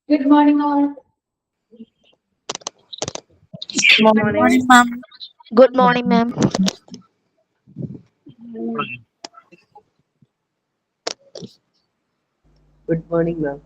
Good morning, all. Good morning, ma'am. Good morning, ma'am. Good morning, ma'am.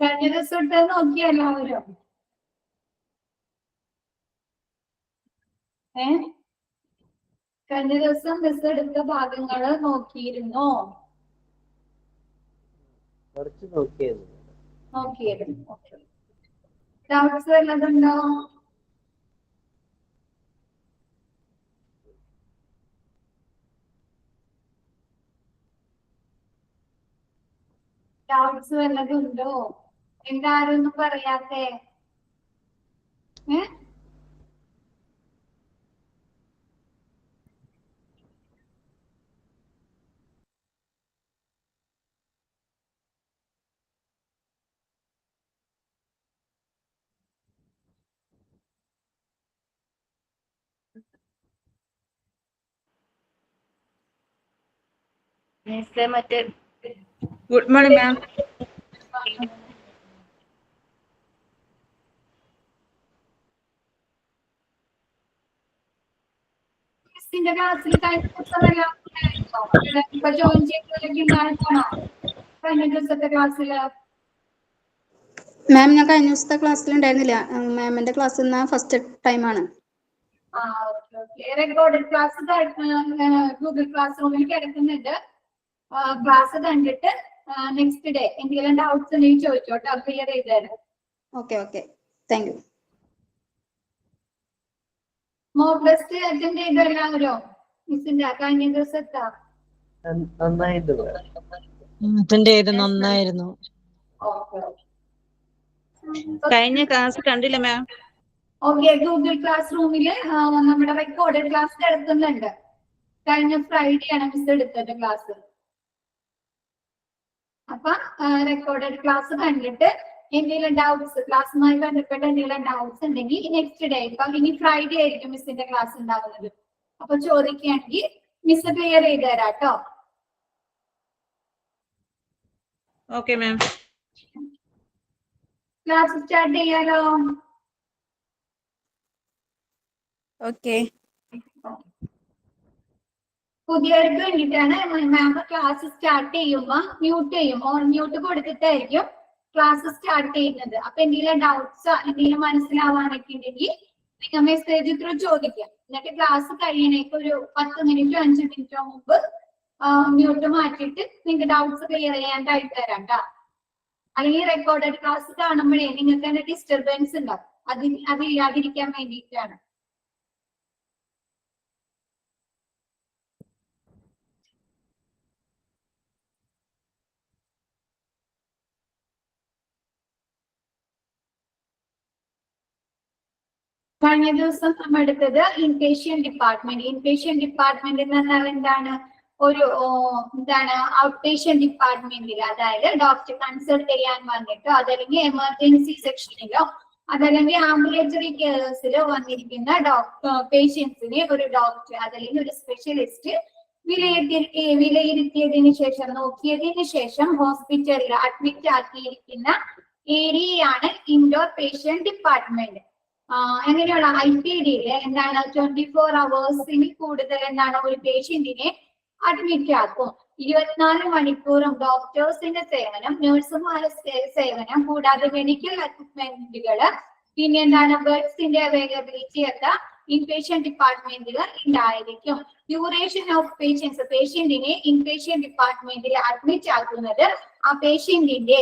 കഴിഞ്ഞ ദിവസം ഇട്ട് നോക്കി എല്ലാവരും കഴിഞ്ഞ ദിവസം മിസ് എടുത്ത ഭാഗങ്ങള് നോക്കിയിരുന്നോ? കുറച്ച് നോക്കിയായിരുന്നു. ഓക്കെ. ഡൗട്ട്സ് വല്ലതുണ്ടോ? ഡൗട്ട്സ് വല്ലതുണ്ടോ? എന്താരൊന്നും പറയാത്തെ? Good morning, ma'am. മിസ്സിന്റെ ക്ലാസ്സിൽ കഴിഞ്ഞ ദിവസം ഇപ്പൊ ജോയിൻ ചെയ്തതിലേക്ക് ഉണ്ടായിട്ടാണോ കഴിഞ്ഞ ദിവസത്തെ ക്ലാസ്സില്? മാം, ഞാൻ കഴിഞ്ഞ ദിവസത്തെ ക്ലാസ്സിൽ ഉണ്ടായിരുന്നില്ല. മാമിന്റെ ക്ലാസ് ഫസ്റ്റ് ടൈമാണ്. റെക്കോർഡഡ് ക്ലാസ് ഗൂഗിൾ ക്ലാസ് റൂമിൽ കിടക്കുന്നുണ്ട്. ക്ലാസ് കണ്ടിട്ട് നെക്സ്റ്റ് ഡേ എന്തെങ്കിലും ഡൗട്ട്സ് ഉണ്ടെങ്കിൽ ചോദിച്ചോട്ടോ, ക്ലിയർ ചെയ്ത് തരാം. Okay, thank you. Mock test attend ചെയ്ത് എല്ലാവരോ? മിസ്സിന്റെ കഴിഞ്ഞ ദിവസത്താ നന്നായിരുന്നു. കഴിഞ്ഞ ക്ലാസ് കണ്ടില്ല മാം. ഓക്കെ, ഗൂഗിൾ ക്ലാസ് റൂമില് നമ്മുടെ റെക്കോർഡഡ് ക്ലാസ് കിടക്കുന്നുണ്ട്. കഴിഞ്ഞ ഫ്രൈഡേ ആണ് മിസ് എടുത്തത് ക്ലാസ്. അപ്പൊ റെക്കോർഡഡ് ക്ലാസ് കണ്ടിട്ട് എന്തെങ്കിലും ഡൗട്ട്സ് ക്ലാസ്സുമായി ബന്ധപ്പെട്ട എന്തെങ്കിലും ഡൗട്ട്സ് ഉണ്ടെങ്കിൽ നെക്സ്റ്റ് ഡേ, ഇപ്പൊ ഇനി ഫ്രൈഡേ ആയിരിക്കും മിസ്സിന്റെ ക്ലാസ് ഉണ്ടാവുന്നത്. അപ്പൊ ചോദിക്കുകയാണെങ്കിൽ മിസ് ക്ലിയർ ചെയ്ത് തരാം കേട്ടോ. Okay ma'am. ക്ലാസ് സ്റ്റാർട്ട് ചെയ്യാലോ? ഓക്കെ. പുതിയവർക്ക് വേണ്ടിയിട്ടാണ് മാം ക്ലാസ് സ്റ്റാർട്ട് ചെയ്യുമ്പോ മ്യൂട്ട് ചെയ്യും, ഓൺ മ്യൂട്ട് കൊടുത്തിട്ടായിരിക്കും ക്ലാസ് സ്റ്റാർട്ട് ചെയ്യുന്നത്. അപ്പൊ എന്തെങ്കിലും ഡൗട്ട്സ് എന്തെങ്കിലും മനസ്സിലാവാനൊക്കെ ഉണ്ടെങ്കിൽ നിങ്ങൾ മെസ്സേജ് ത്രൂ ചോദിക്കാം. എന്നിട്ട് ക്ലാസ് കഴിയണേക്ക് ഒരു 10 മിനിറ്റോ 5 മിനിറ്റോ മുമ്പ് മ്യൂട്ട് മാറ്റിയിട്ട് നിങ്ങൾക്ക് ഡൗട്ട്സ് ക്ലിയർ ചെയ്യാനായിട്ട് തരാം കേട്ടോ. അല്ലെങ്കിൽ റെക്കോർഡഡ് ക്ലാസ് കാണുമ്പോഴേ നിങ്ങൾക്ക് തന്നെ ഡിസ്റ്റർബൻസ് ഉണ്ടാവും. അതില്ലാതിരിക്കാൻ വേണ്ടിയിട്ടാണ്. കഴിഞ്ഞ ദിവസം നമ്മൾ എടുത്തത് ഇൻപേഷ്യന്റ് ഡിപ്പാർട്ട്മെന്റ്. ഇൻപേഷ്യന്റ് ഡിപ്പാർട്ട്മെന്റ് എന്ന് പറഞ്ഞാൽ എന്താണ്? ഒരു ഔട്ട് പേഷ്യന്റ് ഡിപ്പാർട്ട്മെന്റിൽ, അതായത് ഡോക്ടർ കൺസൾട്ട് ചെയ്യാൻ വന്നിട്ടോ അതല്ലെങ്കിൽ എമർജൻസി സെക്ഷനിലോ അതല്ലെങ്കിൽ ആംബുലേറ്ററി കെയർസിലോ വന്നിരിക്കുന്ന പേഷ്യൻസിനെ ഒരു ഡോക്ടർ അതല്ലെങ്കിൽ ഒരു സ്പെഷ്യലിസ്റ്റ് വിലയിരുത്തിയതിനു ശേഷം നോക്കിയതിനു ശേഷം ഹോസ്പിറ്റലിൽ അഡ്മിറ്റ് ആക്കിയിരിക്കുന്ന ഏരിയയാണ് ഇൻഡോർ പേഷ്യന്റ് ഡിപ്പാർട്ട്മെന്റ്. എങ്ങനെയുള്ള IPDയില് 24 hours കൂടുതൽ ഒരു പേഷ്യന്റിനെ അഡ്മിറ്റ് ആക്കും. 24 മണിക്കൂറും ഡോക്ടേഴ്സിന്റെ സേവനം, നഴ്സുമാരുടെ സേവനം, കൂടാതെ മെഡിക്കൽ എക്വിപ്മെന്റുകള്, പിന്നെ ബെഡ്സിന്റെ അവൈലബിലിറ്റി ഒക്കെ ഇൻപേഷ്യന്റ് ഡിപ്പാർട്ട്മെന്റിൽ ഉണ്ടായിരിക്കും. ഡ്യൂറേഷൻ ഓഫ് പേഷ്യന്റിനെ ഇൻപേഷ്യന്റ് ഡിപ്പാർട്ട്മെന്റിൽ അഡ്മിറ്റ് ആക്കുന്നത് ആ പേഷ്യന്റിന്റെ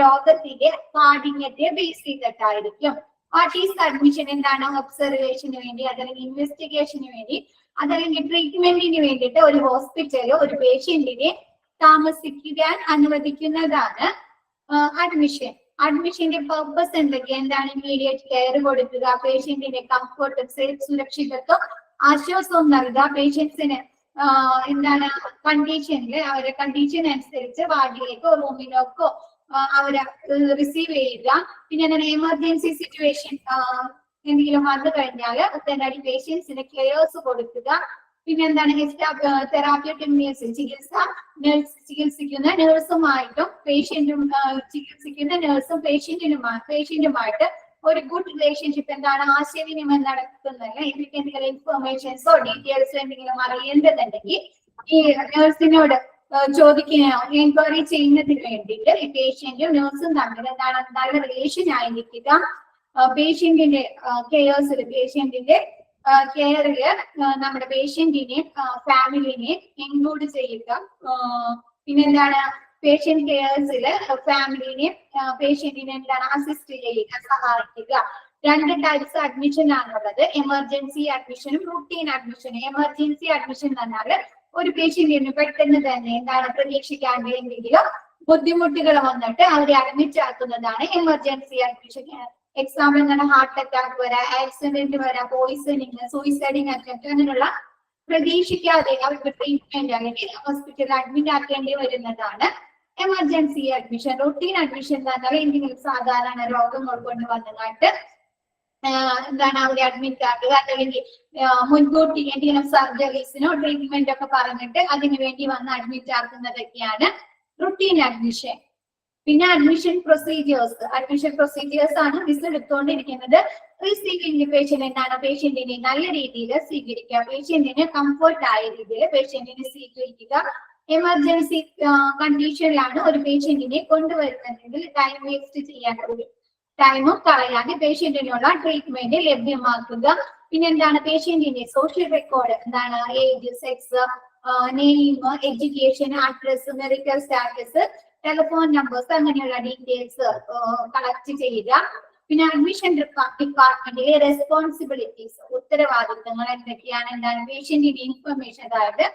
രോഗത്തിന്റെ കാഠിന്യത്തെ ബേസ് ചെയ്തിട്ടായിരിക്കും. വാട്ട് ഈസ് അഡ്മിഷൻ എന്താണ്? ഒബ്സർവേഷന് വേണ്ടി, അതല്ലെങ്കിൽ ഇൻവെസ്റ്റിഗേഷന് വേണ്ടി, അതല്ലെങ്കിൽ ട്രീറ്റ്മെന്റിന് വേണ്ടിയിട്ട് ഒരു ഹോസ്പിറ്റലിൽ ഒരു പേഷ്യന്റിനെ താമസിക്കാൻ അനുവദിക്കുന്നതാണ് അഡ്മിഷൻ. അഡ്മിഷന്റെ പർപ്പസ് എന്തൊക്കെയാ? എന്താണ്? ഇമ്മീഡിയറ്റ് കെയർ കൊടുക്കുക, പേഷ്യന്റിന്റെ കംഫർട്ടും സുരക്ഷിതത്വം ആശ്വാസവും നൽകുക, പേഷ്യൻസിന് എന്താണ് കണ്ടീഷനിൽ അവരുടെ കണ്ടീഷൻ അനുസരിച്ച് വാർഡിലേക്കോ റൂമിലേക്കോ അവരെ റിസീവ് ചെയ്യുക. പിന്നെ എന്താണ്? എമർജൻസി സിറ്റുവേഷൻ എന്തെങ്കിലും വന്നു കഴിഞ്ഞാൽ ഉടനടി പേഷ്യൻസിന് കെയർസ് കൊടുക്കുക. പിന്നെ എന്താണ്? തെറാപ്യൂട്ടിക് നേഴ്സ് ചികിത്സിക്കുന്ന നേഴ്സുമായിട്ടും ചികിത്സിക്കുന്ന നേഴ്സും പേഷ്യന്റുമായിട്ട് ഒരു ഗുഡ് റിലേഷൻഷിപ്പ് എന്താണ്? ആശയവിനിമയം നടത്തുന്നില്ല. ഇതിലേക്ക് എന്തെങ്കിലും ഇൻഫർമേഷൻസോ ഡീറ്റെയിൽസോ എന്തെങ്കിലും അറിയേണ്ടതുണ്ടെങ്കിൽ ഈ നേഴ്സിനോട് ചോദിക്കുകയോ എൻക്വയറി ചെയ്യുന്നതിന് വേണ്ടിയിട്ട് ഈ പേഷ്യന്റും നേഴ്സും തമ്മിൽ എന്താണ്? നല്ല റിലേഷൻ ആയിരിക്കുക. പേഷ്യന്റിന്റെ പേഷ്യന്റിന്റെ കെയറില് നമ്മുടെ പേഷ്യന്റിനെ ഫാമിലിനെ ഇൻക്ലൂഡ് ചെയ്യുക. പിന്നെന്താണ്? പേഷ്യന്റ് കെയർസില് ഫാമിലിനെ പേഷ്യന്റിനെ എന്താണ്? അസിസ്റ്റ് ചെയ്യുക, സഹായിക്കുക. 2 ടൈപ്സ് അഡ്മിഷൻ ആണുള്ളത്. എമർജൻസി അഡ്മിഷനും റുട്ടീൻ അഡ്മിഷനും. എമർജൻസി അഡ്മിഷൻ എന്ന് പറഞ്ഞാൽ ഒരു പേഷ്യന്റിന് പെട്ടെന്ന് തന്നെ എന്താണ്? പ്രതീക്ഷിക്കാണ്ട് എന്തെങ്കിലും ബുദ്ധിമുട്ടുകൾ വന്നിട്ട് അവരെ അഡ്മിറ്റ് ആക്കുന്നതാണ് എമർജൻസി അഡ്മിഷൻ. എക്സാമ്പിൾ എന്താണ്? ഹാർട്ട് അറ്റാക്ക് വരാം, ആക്സിഡന്റ് വരാം, പോയിസണിങ്, സൂയിസൈഡിങ് അറ്റംപ്റ്റ്, അങ്ങനെയുള്ള പ്രതീക്ഷിക്കാതെ അവർക്ക് ട്രീറ്റ്മെന്റ് അല്ലെങ്കിൽ ഹോസ്പിറ്റലിൽ അഡ്മിറ്റ് ആക്കേണ്ടി വരുന്നതാണ് എമർജൻസി അഡ്മിഷൻ. റുട്ടീൻ അഡ്മിഷൻ എന്ന് പറഞ്ഞാൽ എന്തെങ്കിലും സാധാരണ രോഗങ്ങൾ കൊണ്ട് വന്നതായിട്ട് എന്താണ് അവരെ അഡ്മിറ്റ് ആക്കുക, അല്ലെങ്കിൽ മുൻകൂട്ടി എന്തെങ്കിലും സർജറീസിനോ ട്രീറ്റ്മെന്റ് ഒക്കെ പറഞ്ഞിട്ട് അതിനു വേണ്ടി വന്ന് അഡ്മിറ്റ് ആക്കുന്നതൊക്കെയാണ് റുട്ടീൻ അഡ്മിഷൻ. പിന്നെ അഡ്മിഷൻ പ്രൊസീജിയേഴ്സ് ആണ് മിസ് എടുത്തുകൊണ്ടിരിക്കുന്നത്. റിസീവിംഗ് പേഷ്യന്റ് എന്താണ്? പേഷ്യന്റിനെ നല്ല രീതിയിൽ സ്വീകരിക്കുക, പേഷ്യന്റിന് കംഫർട്ട് ആയ രീതിയിൽ പേഷ്യന്റിനെ സ്വീകരിക്കുക. എമർജൻസി കണ്ടീഷനിലാണ് ഒരു പേഷ്യന്റിനെ കൊണ്ടുവരുന്നതെങ്കിൽ ടൈം വേസ്റ്റ് ചെയ്യാത്ത ടൈമും കളയാതെ പേഷ്യന്റിനുള്ള ട്രീറ്റ്മെന്റ് ലഭ്യമാക്കുക. പിന്നെ എന്താണ്? പേഷ്യന്റിന്റെ സോഷ്യൽ റെക്കോർഡ് എന്താണ്? Age, sex, name, education, address, medical status, telephone numbers, അങ്ങനെയുള്ള ഡീറ്റെയിൽസ് കളക്ട് ചെയ്യുക. പിന്നെ അഡ്മിഷൻ ഡിപ്പാർട്ട്മെന്റിലെ റെസ്പോൺസിബിലിറ്റീസ്, ഉത്തരവാദിത്തങ്ങൾ എന്തൊക്കെയാണ്? എന്താണ്? പേഷ്യന്റിന്റെ ഇൻഫർമേഷൻ, അതായത്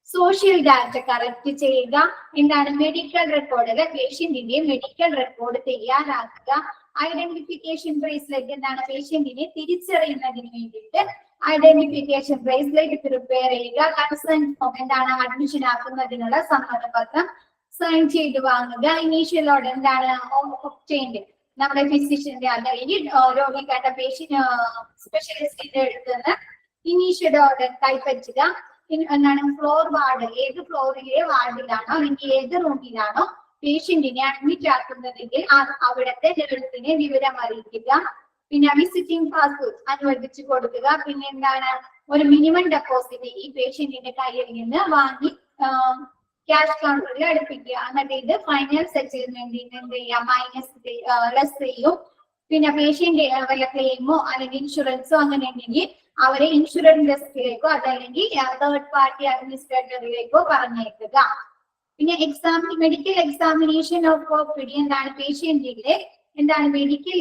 സോഷ്യൽ ഡാറ്റ കളക്ട് ചെയ്യുക. എന്താണ്? മെഡിക്കൽ റെക്കോർഡില് പേഷ്യന്റിന്റെ മെഡിക്കൽ റെക്കോർഡ് തയ്യാറാക്കുക. ഐഡന്റിഫിക്കേഷൻ ബ്രേസ്ലെറ്റ് എന്താണ്? പേഷ്യന്റിനെ തിരിച്ചറിയുന്നതിന് വേണ്ടിയിട്ട് ഐഡന്റിഫിക്കേഷൻ ബ്രേസ്ലെറ്റ് പ്രിപ്പയർ ചെയ്യുക. കൺസേൺ ഫോം എന്താണ്? അഡ്മിഷൻ ആക്കുന്നതിനുള്ള സമ്മതപത്രം സൈൻ ചെയ്ത് വാങ്ങുക. ഇനീഷ്യൽ ഓർഡർ എന്താണ്? ഒബ്റ്റെയിൻഡ് നമ്മുടെ ഫിസിഷ്യന്റെ അല്ലെങ്കിൽ രോഗി കണ്ട പേഷ്യന്റ് സ്പെഷ്യലിസ്റ്റിന്റെ അടുത്ത് നിന്ന് ഇനീഷ്യൽ ഓർഡർ കൈപ്പറ്റുക. എന്താണ്? ഫ്ലോർ വാർഡ്, ഏത് ഫ്ലോറിലെ വാർഡിലാണോ അല്ലെങ്കിൽ ഏത് റൂമിലാണോ പേഷ്യന്റിനെ അഡ്മിറ്റ് ആക്കുന്നതെങ്കിൽ അവിടുത്തെ നേഴ്സിനെ വിവരം അറിയിക്കുക. പിന്നെ വിസിറ്റിംഗ് പാസ് അനുവദിച്ചു കൊടുക്കുക. പിന്നെ എന്താണ്? ഒരു മിനിമം ഡെപ്പോസിറ്റ് ഈ പേഷ്യന്റിന്റെ കയ്യിൽ നിന്ന് വാങ്ങി ക്യാഷ് കൗണ്ടറിൽ അടുപ്പിക്കുക. എന്നിട്ട് ഇത് ഫൈനൽ സെറ്റിൽമെന്റിന് എന്ത് ചെയ്യുക? ലെസ് ചെയ്യും. പിന്നെ പേഷ്യന്റ് വല്ല ക്ലെയിമോ അല്ലെങ്കിൽ ഇൻഷുറൻസോ അങ്ങനെ ഉണ്ടെങ്കിൽ അവരെ ഇൻഷുറൻസ് ഡെസ്കിലേക്കോ അതല്ലെങ്കിൽ തേർഡ് പാർട്ടി അഡ്മിനിസ്ട്രേറ്ററിലേക്കോ പറഞ്ഞേക്കുക. പിന്നെ മെഡിക്കൽ എക്സാമിനേഷൻ ഓഫ് OPD എന്താണ്? പേഷ്യന്റിന്റെ എന്താണ്? മെഡിക്കൽ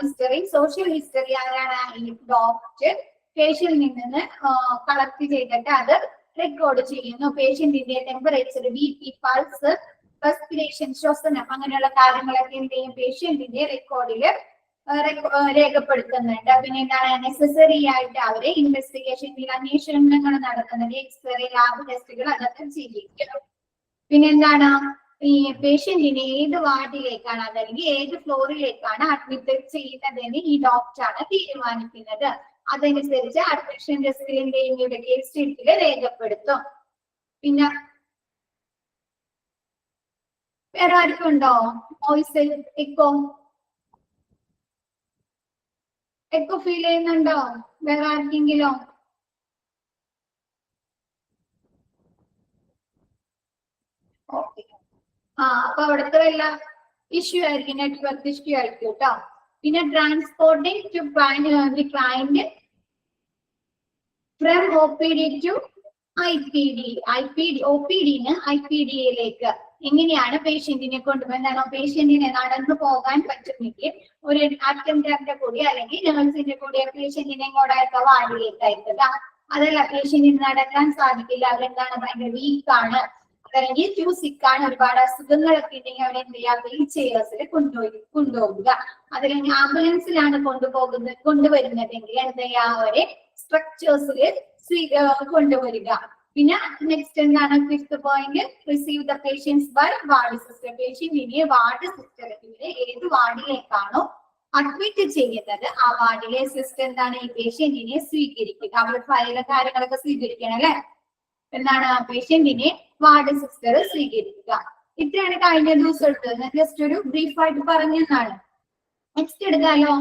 ഹിസ്റ്ററി, സോഷ്യൽ ഹിസ്റ്ററി ആരാണ്? ഡോക്ടർ പേഷ്യന്റിൽ നിന്ന് കളക്ട് ചെയ്തിട്ട് അത് റെക്കോർഡ് ചെയ്യുന്നു. പേഷ്യന്റിന്റെ ടെമ്പറേച്ചർ, BP, പൾസ്, റെസ്പിറേഷൻ, ശ്വസനം, അങ്ങനെയുള്ള കാര്യങ്ങളൊക്കെ എന്ത് ചെയ്യും? പേഷ്യന്റിന്റെ റെക്കോർഡില് രേഖപ്പെടുത്തുന്നുണ്ട്. പിന്നെ എന്താണ്? നെസസറി ആയിട്ട് അവരെ ഇൻവെസ്റ്റിഗേഷനിൽ അന്വേഷണങ്ങൾ നടത്തുന്നത്, എക്സ്റേ, ലാബ് ടെസ്റ്റുകൾ അതൊക്കെ ചെയ്യിക്കും. പിന്നെ എന്താണ്? ഈ പേഷ്യന്റിനെ ഏത് വാർഡിലേക്കാണ് അതല്ലെങ്കിൽ ഏത് ഫ്ലോറിലേക്കാണ് അഡ്മിറ്റ് ചെയ്യുന്നതെന്ന് ഈ ഡോക്ടറാണ് തീരുമാനിക്കുന്നത്. അതനുസരിച്ച് അഡ്മിഷൻ ഡെസ്കിന്റെയും കേസ് ഷീറ്റിൽ രേഖപ്പെടുത്തും. പിന്നെ വേറെ ആർക്കും ഉണ്ടോ? വോയിസ് എക്കോ ഫീൽ ചെയ്യുന്നുണ്ടോ? വേറെ ആർക്കെങ്കിലും? ഓക്കെ. അപ്പൊ അവിടുത്തെ വല്ല ഇഷ്യൂ ആയിരിക്കും, നെറ്റ്വർക്ക് ഇഷ്യൂ ആയിരിക്കും കേട്ടോ. പിന്നെ transporting to the client from OPD to IPD. OPD-ന് IPD-യിലേക്ക് എങ്ങനെയാണ് പേഷ്യന്റിനെ കൊണ്ടുപോകുന്നത്, പേഷ്യന്റിനെ നടന്നു പോകാൻ പറ്റുമെങ്കിൽ ഒരു അറ്റൻഡറിന്റെ കൂടി അല്ലെങ്കിൽ നഴ്സിന്റെ കൂടി പേഷ്യന്റിനെ ഇങ്ങോട്ടയക്കുക, വാർഡിലേക്ക് അയക്കുക. അതല്ല പേഷ്യന്റിന് നടക്കാൻ സാധിക്കില്ല, അവരെന്താണ് ഭയങ്കര വീക്കാണ്, അതല്ലെങ്കിൽ ടു സിക്കാണ്, ഒരുപാട് അസുഖങ്ങളൊക്കെ ഉണ്ടെങ്കിൽ അവരെ എന്ത് ചെയ്യുക, വീൽ ചെയർസിൽ കൊണ്ടുപോകുക. അതല്ലെങ്കിൽ ആംബുലൻസിലാണ് കൊണ്ടുവരുന്നതെങ്കിൽ എന്ത് ചെയ്യുക, അവരെ സ്ട്രക്ചേഴ്സിൽ കൊണ്ടുവരിക. പിന്നെ നെക്സ്റ്റ് എന്താണ്, fifth point, receive the patients by ward sister. പേഷ്യന്റിനെ വാർഡ് സിസ്റ്റർ ഇവരെ ഏത് വാർഡിലേക്കാണോ അഡ്മിറ്റ് ചെയ്യുന്നത് ആ വാർഡിലെ സിസ്റ്റർ എന്താണ് ഈ പേഷ്യന്റിനെ സ്വീകരിക്കുക. അവരുടെ ഫയലും കാര്യങ്ങളൊക്കെ സ്വീകരിക്കണം അല്ലെ. എന്താണ് പേഷ്യന്റിനെ വാർഡ് സിസ്റ്റർ സ്വീകരിക്കുക. ഇത്രയാണ് കഴിഞ്ഞ ദിവസം എടുത്തത്. ജസ്റ്റ് ഒരു ബ്രീഫായിട്ട് പറഞ്ഞതാണ്. നെക്സ്റ്റ് എടുക്കാലോ.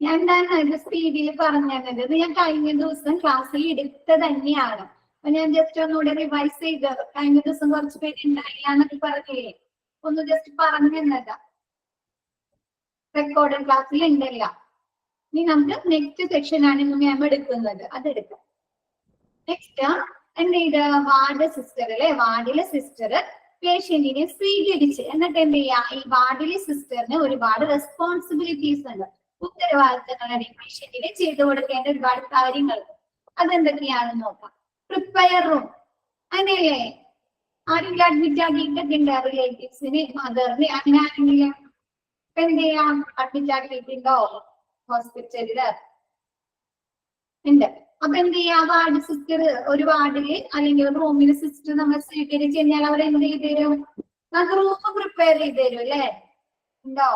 ഞാൻ എന്താണ് സ്പീഡിൽ പറഞ്ഞത്, ഇത് ഞാൻ കഴിഞ്ഞ ദിവസം ക്ലാസ്സിൽ എടുത്ത തന്നെയാണ്. അപ്പൊ ഞാൻ ജസ്റ്റ് ഒന്നുകൂടെ റിവൈസ് ചെയ്ത്, കഴിഞ്ഞ ദിവസം കുറച്ച് പേര് ഉണ്ടായില്ല എന്നൊക്കെ പറഞ്ഞില്ലേ, ഒന്ന് ജസ്റ്റ് പറഞ്ഞു തന്നതാ. റെക്കോർഡ് ക്ലാസ്സിൽ ഉണ്ടല്ല. ഇനി നമുക്ക് നെക്സ്റ്റ് സെക്ഷൻ ആണ് ഇന്ന് മാം എടുക്കുന്നത്, അതെടുക്കാം. നെക്സ്റ്റ് എന്ത് ചെയ്ത്, വാർഡ് സിസ്റ്റർ അല്ലെ, വാർഡിലെ സിസ്റ്റർ പേഷ്യന്റിനെ സ്വീകരിച്ച് എന്നിട്ട് എന്ത് ചെയ്യാ, ഈ വാർഡിലെ സിസ്റ്ററിന് ഒരുപാട് റെസ്പോൺസിബിലിറ്റീസ് ഉണ്ട്, ഉത്തരവാദിത്തങ്ങളാണ്. പേഷ്യന്റിന് ചെയ്തു കൊടുക്കേണ്ട ഒരുപാട് കാര്യങ്ങൾ. അതെന്തൊക്കെയാണെന്ന് നോക്കാം. പ്രിപ്പയർ റൂം, അങ്ങനെയല്ലേ, ആരെങ്കിലും അഡ്മിറ്റ് ആക്കിയിട്ടൊക്കെ ഉണ്ട് റിലേറ്റീവ്സിന്, മദറിന്, അങ്ങനെ ആരെങ്കിലും എന്ത് ചെയ്യാം, അഡ്മിറ്റ് ആക്കിയിട്ടുണ്ടോ ഹോസ്പിറ്റലില് ഉണ്ട്. അപ്പൊ എന്ത് ചെയ്യാ, വാർഡ് സിസ്റ്റർ ഒരു വാർഡില് അല്ലെങ്കിൽ ഒരു റൂമില് സിസ്റ്റർ നമ്മൾ സ്വീകരിച്ച് കഴിഞ്ഞാൽ അവർ എന്ത് ചെയ്ത് തരും, നമുക്ക് റൂം പ്രിപ്പയർ ചെയ്ത് തരും അല്ലെ. ഉണ്ടോ,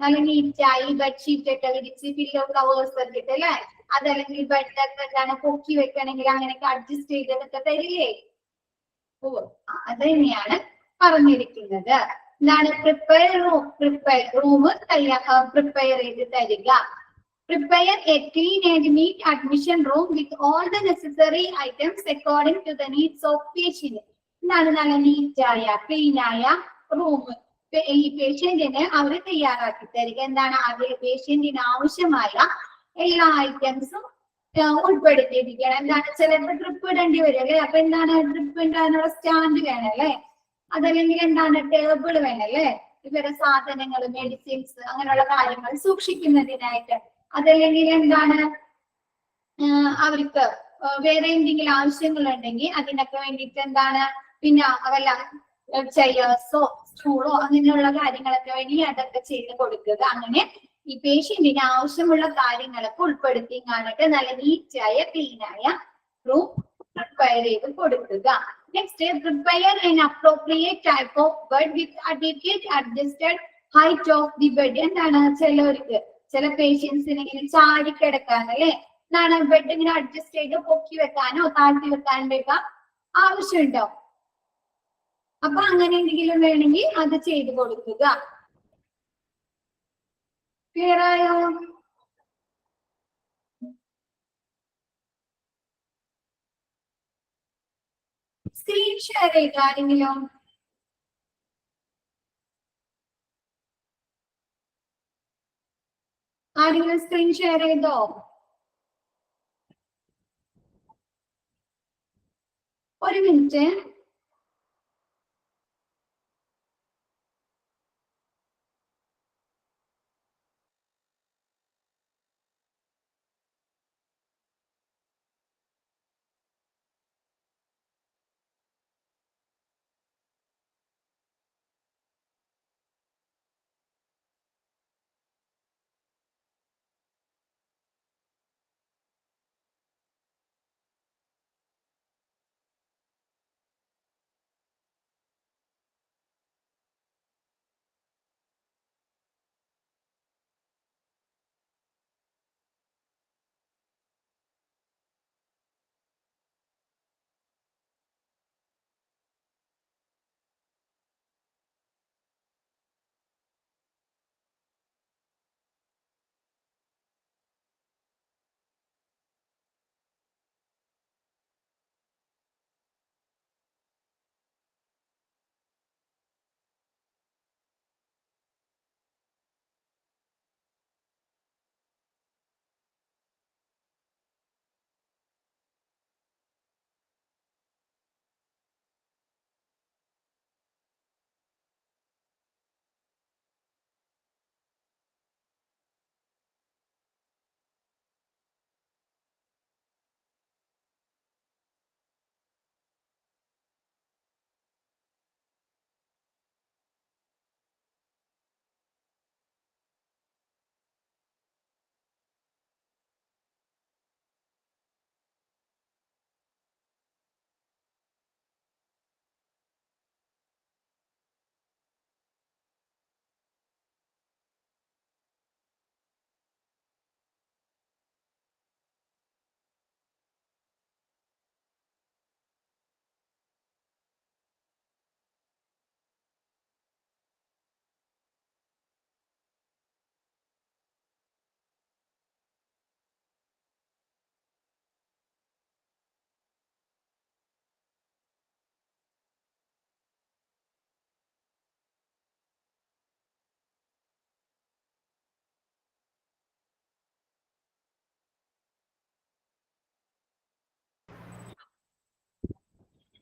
നല്ല നീറ്റായി ബെഡ്ഷീറ്റ് ഒക്കെ വിരിച്ച് പില്ലോ കവേഴ്സ് ഒക്കെ ഇട്ട് അല്ലെ. അതല്ലെങ്കിൽ ബെഡൊക്കെ എന്താണ് പൊക്കി വെക്കണമെങ്കിൽ അങ്ങനെയൊക്കെ അഡ്ജസ്റ്റ് ചെയ്തൊക്കെ തരില്ലേ. ഓ, അത് തന്നെയാണ് പറഞ്ഞിരിക്കുന്നത്. എന്താണ് പ്രിപ്പയർ റൂം, പ്രിപ്പയർ ചെയ്ത് തരിക. Prepare a clean and neat admission room with all the necessary items according to the needs of patient. എന്താണ് നല്ല നീറ്റായ ക്ലീൻ ആയ റൂം ഈ പേഷ്യന്റിന് അവർ തയ്യാറാക്കി തരിക. എന്താണ് അതിൽ പേഷ്യന്റിന് ആവശ്യമായ എല്ലാ ഐറ്റംസും ഉൾപ്പെടുത്തിയിരിക്കണം. എന്താണ് ചിലപ്പോൾ ട്രിപ്പ് ഇടേണ്ടി വരും അല്ലെ. അപ്പൊ എന്താണ് ട്രിപ്പ് ഇടാനുള്ള സ്റ്റാൻഡ് വേണല്ലേ, അതല്ലെങ്കിൽ എന്താണ് ടേബിൾ വേണല്ലേ, ഇവരുടെ സാധനങ്ങൾ മെഡിസിൻസ് അങ്ങനെയുള്ള കാര്യങ്ങൾ സൂക്ഷിക്കുന്നതിനായിട്ട്. അതല്ലെങ്കിൽ എന്താണ് അവർക്ക് വേറെ എന്തെങ്കിലും ആവശ്യങ്ങൾ ഉണ്ടെങ്കിൽ അതിനൊക്കെ വേണ്ടിയിട്ട് എന്താണ് പിന്നെ വല്ല ചെയർസോ സ്റ്റൂളോ അങ്ങനെയുള്ള കാര്യങ്ങളൊക്കെ വേണ്ടി അതൊക്കെ ചെയ്ത് കൊടുക്കുക. അങ്ങനെ ഈ പേഷ്യന്റിന് ആവശ്യമുള്ള കാര്യങ്ങളൊക്കെ ഉൾപ്പെടുത്തി കാണിട്ട് നല്ല നീറ്റായ ക്ലീനായ റൂം പ്രിപ്പയർ ചെയ്ത് കൊടുക്കുക. Next, prepare an appropriate type of bed with adequate adjusted height of the bed. എന്താണ് ചില പേഷ്യൻസിന് ഇങ്ങനെ ചാടി കിടക്കാനല്ലേ, എന്താണ് ബെഡ് ഇങ്ങനെ അഡ്ജസ്റ്റ് ചെയ്ത് പൊക്കി വെക്കാനോ താഴ്ത്തി വെക്കാനോ ഒക്കെ ആവശ്യമുണ്ടോ. അപ്പൊ അങ്ങനെ എന്തെങ്കിലും വേണമെങ്കിൽ അത് ചെയ്ത് കൊടുക്കുക. ക്ലിയർ ആയോ? സ്ക്രീൻ ഷെയർ ചെയ്ത ആരെങ്കിലും? ആരെങ്കിലും സ്ക്രീൻ ഷെയർ ചെയ്തോ? ഒരു minute.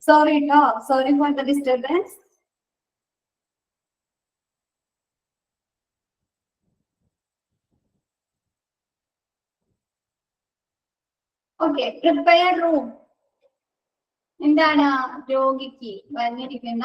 Sorry for the disturbance. Okay, prepare room. എന്താണ് രോഗിക്ക് വന്നിരിക്കുന്ന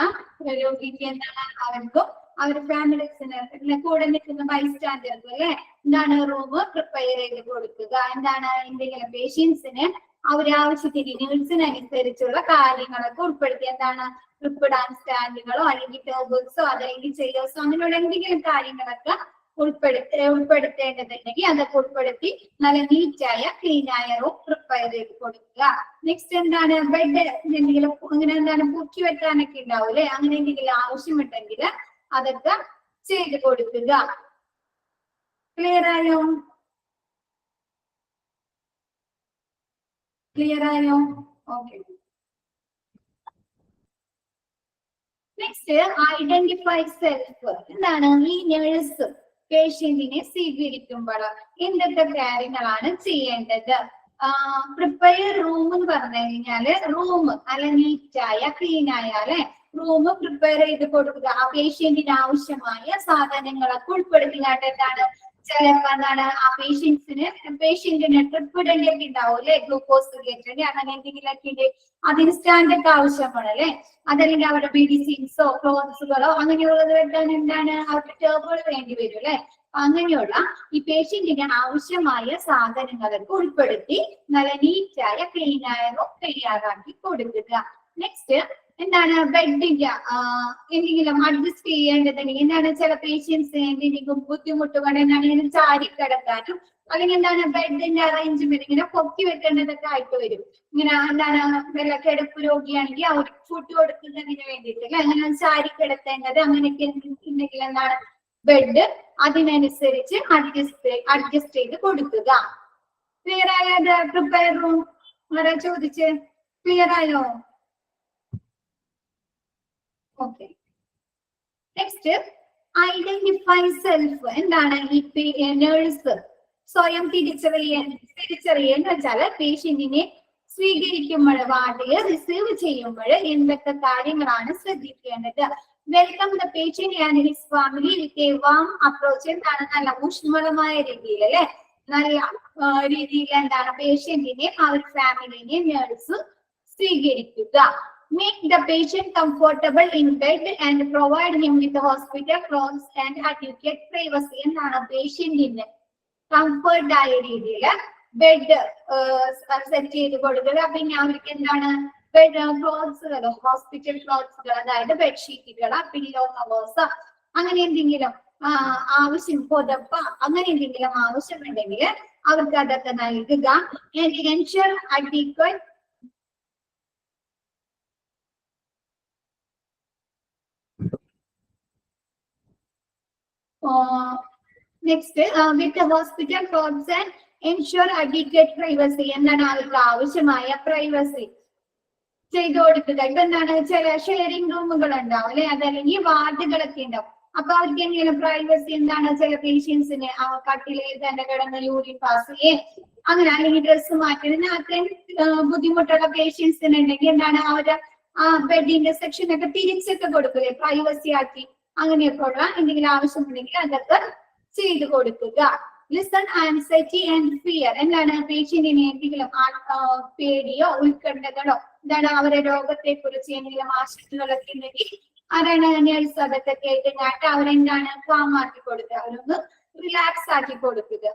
രോഗിക്ക് എന്താണ് അവർക്കും അവരുടെ ഫാമിലീസിന് കൂടെ നിൽക്കുന്ന ബൈസ്റ്റാൻഡേഴ്സ് അല്ലെ എന്താണ് റൂം പ്രിപ്പയർ ചെയ്ത് കൊടുക്കുക. എന്താണ് എന്തെങ്കിലും പേഷ്യൻസിന് അവരാവശ്യത്തിന് നീഡ്സിനനുസരിച്ചുള്ള കാര്യങ്ങളൊക്കെ ഉൾപ്പെടുത്തി എന്താണ് ട്രിപ്പിടാൻ സ്റ്റാൻഡുകളോ അല്ലെങ്കിൽ ടേബിൾസോ അതല്ലെങ്കിൽ ചെയർസോ അങ്ങനെയുള്ള എന്തെങ്കിലും കാര്യങ്ങളൊക്കെ ഉൾപ്പെടുത്തേണ്ടതുണ്ടെങ്കിൽ അതൊക്കെ ഉൾപ്പെടുത്തി നല്ല നീറ്റായ ക്ലീനായ റൂം പ്രിപ്പയർ ചെയ്ത് കൊടുക്കുക. നെക്സ്റ്റ് എന്താണ് ബെഡ് എന്തെങ്കിലും അങ്ങനെ എന്താണ് പൊക്കി വെക്കാനൊക്കെ ഉണ്ടാവൂലേ അങ്ങനെ എന്തെങ്കിലും ആവശ്യമുണ്ടെങ്കിൽ അതൊക്കെ ചെയ്ത് കൊടുക്കുക. ക്ലിയർ ആയോ? ഓക്കെ. Next identify self. എന്താണ് ഈ നേഴ്സ് പേഷ്യന്റിനെ സ്വീകരിക്കുമ്പോൾ എന്തൊക്കെ കാര്യങ്ങളാണ് ചെയ്യേണ്ടത്? പ്രിപ്പയർ റൂം എന്ന് പറഞ്ഞു കഴിഞ്ഞാല് റൂം നല്ല നീറ്റായ ക്ലീൻ ആയ അല്ലെ റൂം പ്രിപ്പയർ ചെയ്ത് കൊടുക്കുക. ആ പേഷ്യന്റിന് ആവശ്യമായ സാധനങ്ങളൊക്കെ ഉൾപ്പെടുത്തിക്കാണ്ട് എന്താണ് ചിലപ്പോ എന്താണ് ആ പേഷ്യന്റിന് ട്രിപ്പ് ഇടേണ്ടിയൊക്കെ ഉണ്ടാവും അല്ലെ ഗ്ലൂക്കോസ് കയറ്റേണ്ടി അങ്ങനെ എന്തെങ്കിലുമൊക്കെ അതിന് സ്റ്റാൻഡൊക്കെ ആവശ്യമാണ് അല്ലെ അതല്ലെങ്കിൽ അവരുടെ മെഡിസിൻസോ ക്ലോത്ത്സുകളോ അങ്ങനെയുള്ളത് വെക്കാൻ എന്താണ് അവർക്ക് ടേബിൾ വേണ്ടി വരും അല്ലെ. അങ്ങനെയുള്ള ഈ പേഷ്യന്റിന് ആവശ്യമായ സാധനങ്ങളൊക്കെ ഉൾപ്പെടുത്തി നല്ല നീറ്റായ ക്ലീനായ തയ്യാറാക്കി കൊടുക്കുക. നെക്സ്റ്റ് എന്താണ് ബെഡിന്റെ എന്തെങ്കിലും അഡ്ജസ്റ്റ് ചെയ്യേണ്ടതുണ്ടെങ്കിൽ എന്താണ് ചില പേഷ്യൻസ് എന്തെങ്കിലും ബുദ്ധിമുട്ടുകൾ എന്താണ് ചാരി കിടക്കാനും അല്ലെങ്കിൽ എന്താണ് ബെഡിന്റെ അറേഞ്ച്മെന്റ് ഇങ്ങനെ പൊക്കി വെക്കേണ്ടതൊക്കെ ആയിട്ട് വരും. ഇങ്ങനെ എന്താണ് വല്ല കിടപ്പ് രോഗിയാണെങ്കിൽ അവർക്ക് ഫുഡ് കൊടുക്കുന്നതിന് വേണ്ടിയിട്ട് അല്ലെ അങ്ങനെ ചാരി കിടത്തേണ്ടത് അങ്ങനെയൊക്കെ ഉണ്ടെങ്കിൽ എന്താണ് ബെഡ് അതിനനുസരിച്ച് അഡ്ജസ്റ്റ് ചെയ്ത് കൊടുക്കുക. ക്ലിയർ ആയത് പ്രിപ്പയർ റൂം ആരാ ചോദിച്ച് ക്ലിയർ ആയോ? ഓക്കെ. Next identify self. എന്താണ് ഈ നേഴ്സ് സ്വയം തിരിച്ചറിയെന്ന് വെച്ചാല് പേഷ്യന്റിനെ സ്വീകരിക്കുമ്പോൾ വാർഡിൽ റിസീവ് ചെയ്യുമ്പോൾ എന്തൊക്കെ കാര്യങ്ങളാണ് ശ്രദ്ധിക്കേണ്ടത്? Welcome the patient and his family with a warm approach. എന്താണ് നല്ല ഊഷ്മളമായ രീതിയിൽ അല്ലെ നല്ല രീതിയിൽ എന്താണ് പേഷ്യന്റിനെ അവരുടെ ഫാമിലിനെ നേഴ്സ് സ്വീകരിക്കുക. Make the patient comfortable in bed and provide him with the hospital clothes and adequate privacy. എന്താണ് പേഷ്യന്റിന് കംഫർട്ട് ആയ രീതിയിൽ ബെഡ് സെറ്റ് ചെയ്ത് കൊടുക്കുക. പിന്നെ അവർക്ക് എന്താണ് ബെഡ് ക്ലോത്ത്സുകൾ ഹോസ്പിറ്റൽ ക്ലോത്ത്സുകൾ അതായത് ബെഡ്ഷീറ്റുകൾ പില്ലോ കവേഴ്സ് അങ്ങനെ എന്തെങ്കിലും ആവശ്യം പുതപ്പ് അങ്ങനെ എന്തെങ്കിലും ആവശ്യമുണ്ടെങ്കിൽ അവർക്ക് അതൊക്കെ നൽകുക. And ensure adequate next with the hospital clothes and ensure adequate privacy. എന്താണ് അവർക്ക് ആവശ്യമായ പ്രൈവസി ചെയ്തു കൊടുക്കുക. ഇപ്പൊ എന്താണ് ചില ഷെയറിംഗ് റൂമുകൾ ഉണ്ടാവും അല്ലെ അതല്ലെങ്കിൽ വാർഡുകളൊക്കെ ഉണ്ടാവും. അപ്പൊ അവർക്ക് എങ്ങനെ പ്രൈവസി എന്താണ് ചില പേഷ്യൻസിന് കട്ടിലെ തന്നെ കിടന്ന് യൂറിൻ പാസ് ചെയ്യേ അങ്ങനെ അല്ലെങ്കിൽ ഡ്രസ്സ് മാറ്റുന്നതിന് അത്രയും ബുദ്ധിമുട്ടുള്ള പേഷ്യൻസിന് ഉണ്ടെങ്കിൽ എന്താണ് അവര് ആ ബെഡിന്റെ സെക്ഷനൊക്കെ തിരിച്ചൊക്കെ കൊടുക്കുക പ്രൈവസി ആക്കി അങ്ങനെയൊക്കെ ഉള്ള എന്തെങ്കിലും ആവശ്യമുണ്ടെങ്കിൽ അതൊക്കെ ചെയ്തു കൊടുക്കുക. Listen anxiety and fear. എന്താണ് പേഷ്യന്റിന് എന്തെങ്കിലും പേടിയോ ഉത്കണ്ഠകളോ എന്താണ് അവരുടെ രോഗത്തെ കുറിച്ച് എന്തെങ്കിലും ആശങ്കകളൊക്കെ ഉണ്ടെങ്കിൽ ആരാണ് നേഴ്സ് അതൊക്കെ കേട്ടിട്ട് അവരെന്താണ് കാമാക്കി കൊടുക്കുക അവരൊന്ന് റിലാക്സ് ആക്കി കൊടുക്കുക.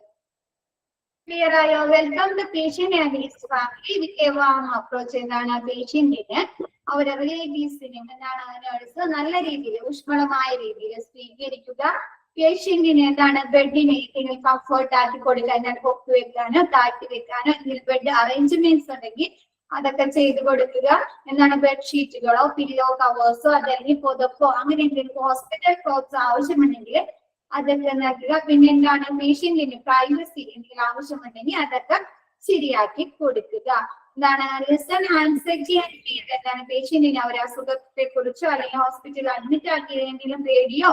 ക്ലിയർ ആയോ? Welcome the patient and his family with a warm approach. എന്താണ് പേഷ്യന്റിന് അവരുടെ റിലേറ്റീവ്സിനും എന്താണ് നേഴ്സ് നല്ല രീതിയിൽ ഊഷ്മളമായ രീതിയിൽ സ്വീകരിക്കുക. പേഷ്യന്റിന് എന്താണ് ബെഡിനെ എന്തെങ്കിലും കംഫർട്ട് ആക്കി കൊടുക്കുക എന്താണ് പൊക്കി വെക്കാനോ താഴ്ത്തി വെക്കാനോ എന്തെങ്കിലും ബെഡ് അറേഞ്ച്മെന്റ്സ് ഉണ്ടെങ്കിൽ അതൊക്കെ ചെയ്ത് കൊടുക്കുക. എന്താണ് ബെഡ്ഷീറ്റുകളോ പില്ലോ കവേഴ്സോ അതല്ലെങ്കിൽ പുതപ്പോ അങ്ങനെ എന്തെങ്കിലും ഹോസ്പിറ്റൽ ക്ലോത്ത്സ് ആവശ്യമുണ്ടെങ്കിൽ അതൊക്കെ നൽകുക. പിന്നെ എന്താണ് പേഷ്യന്റിന് പ്രൈവസി എന്തെങ്കിലും ആവശ്യമുണ്ടെങ്കിൽ അതൊക്കെ ശരിയാക്കി കൊടുക്കുക. എന്താണ് ലിസൺ ആൻസൈറ്റി ആൻഡ് ഫിയർ. എന്താണ് പേഷ്യന്റിന് അവരുടെ അസുഖത്തെ കുറിച്ചോ അല്ലെങ്കിൽ ഹോസ്പിറ്റലിൽ അഡ്മിറ്റ് ആക്കിയ എന്തെങ്കിലും പേടിയോ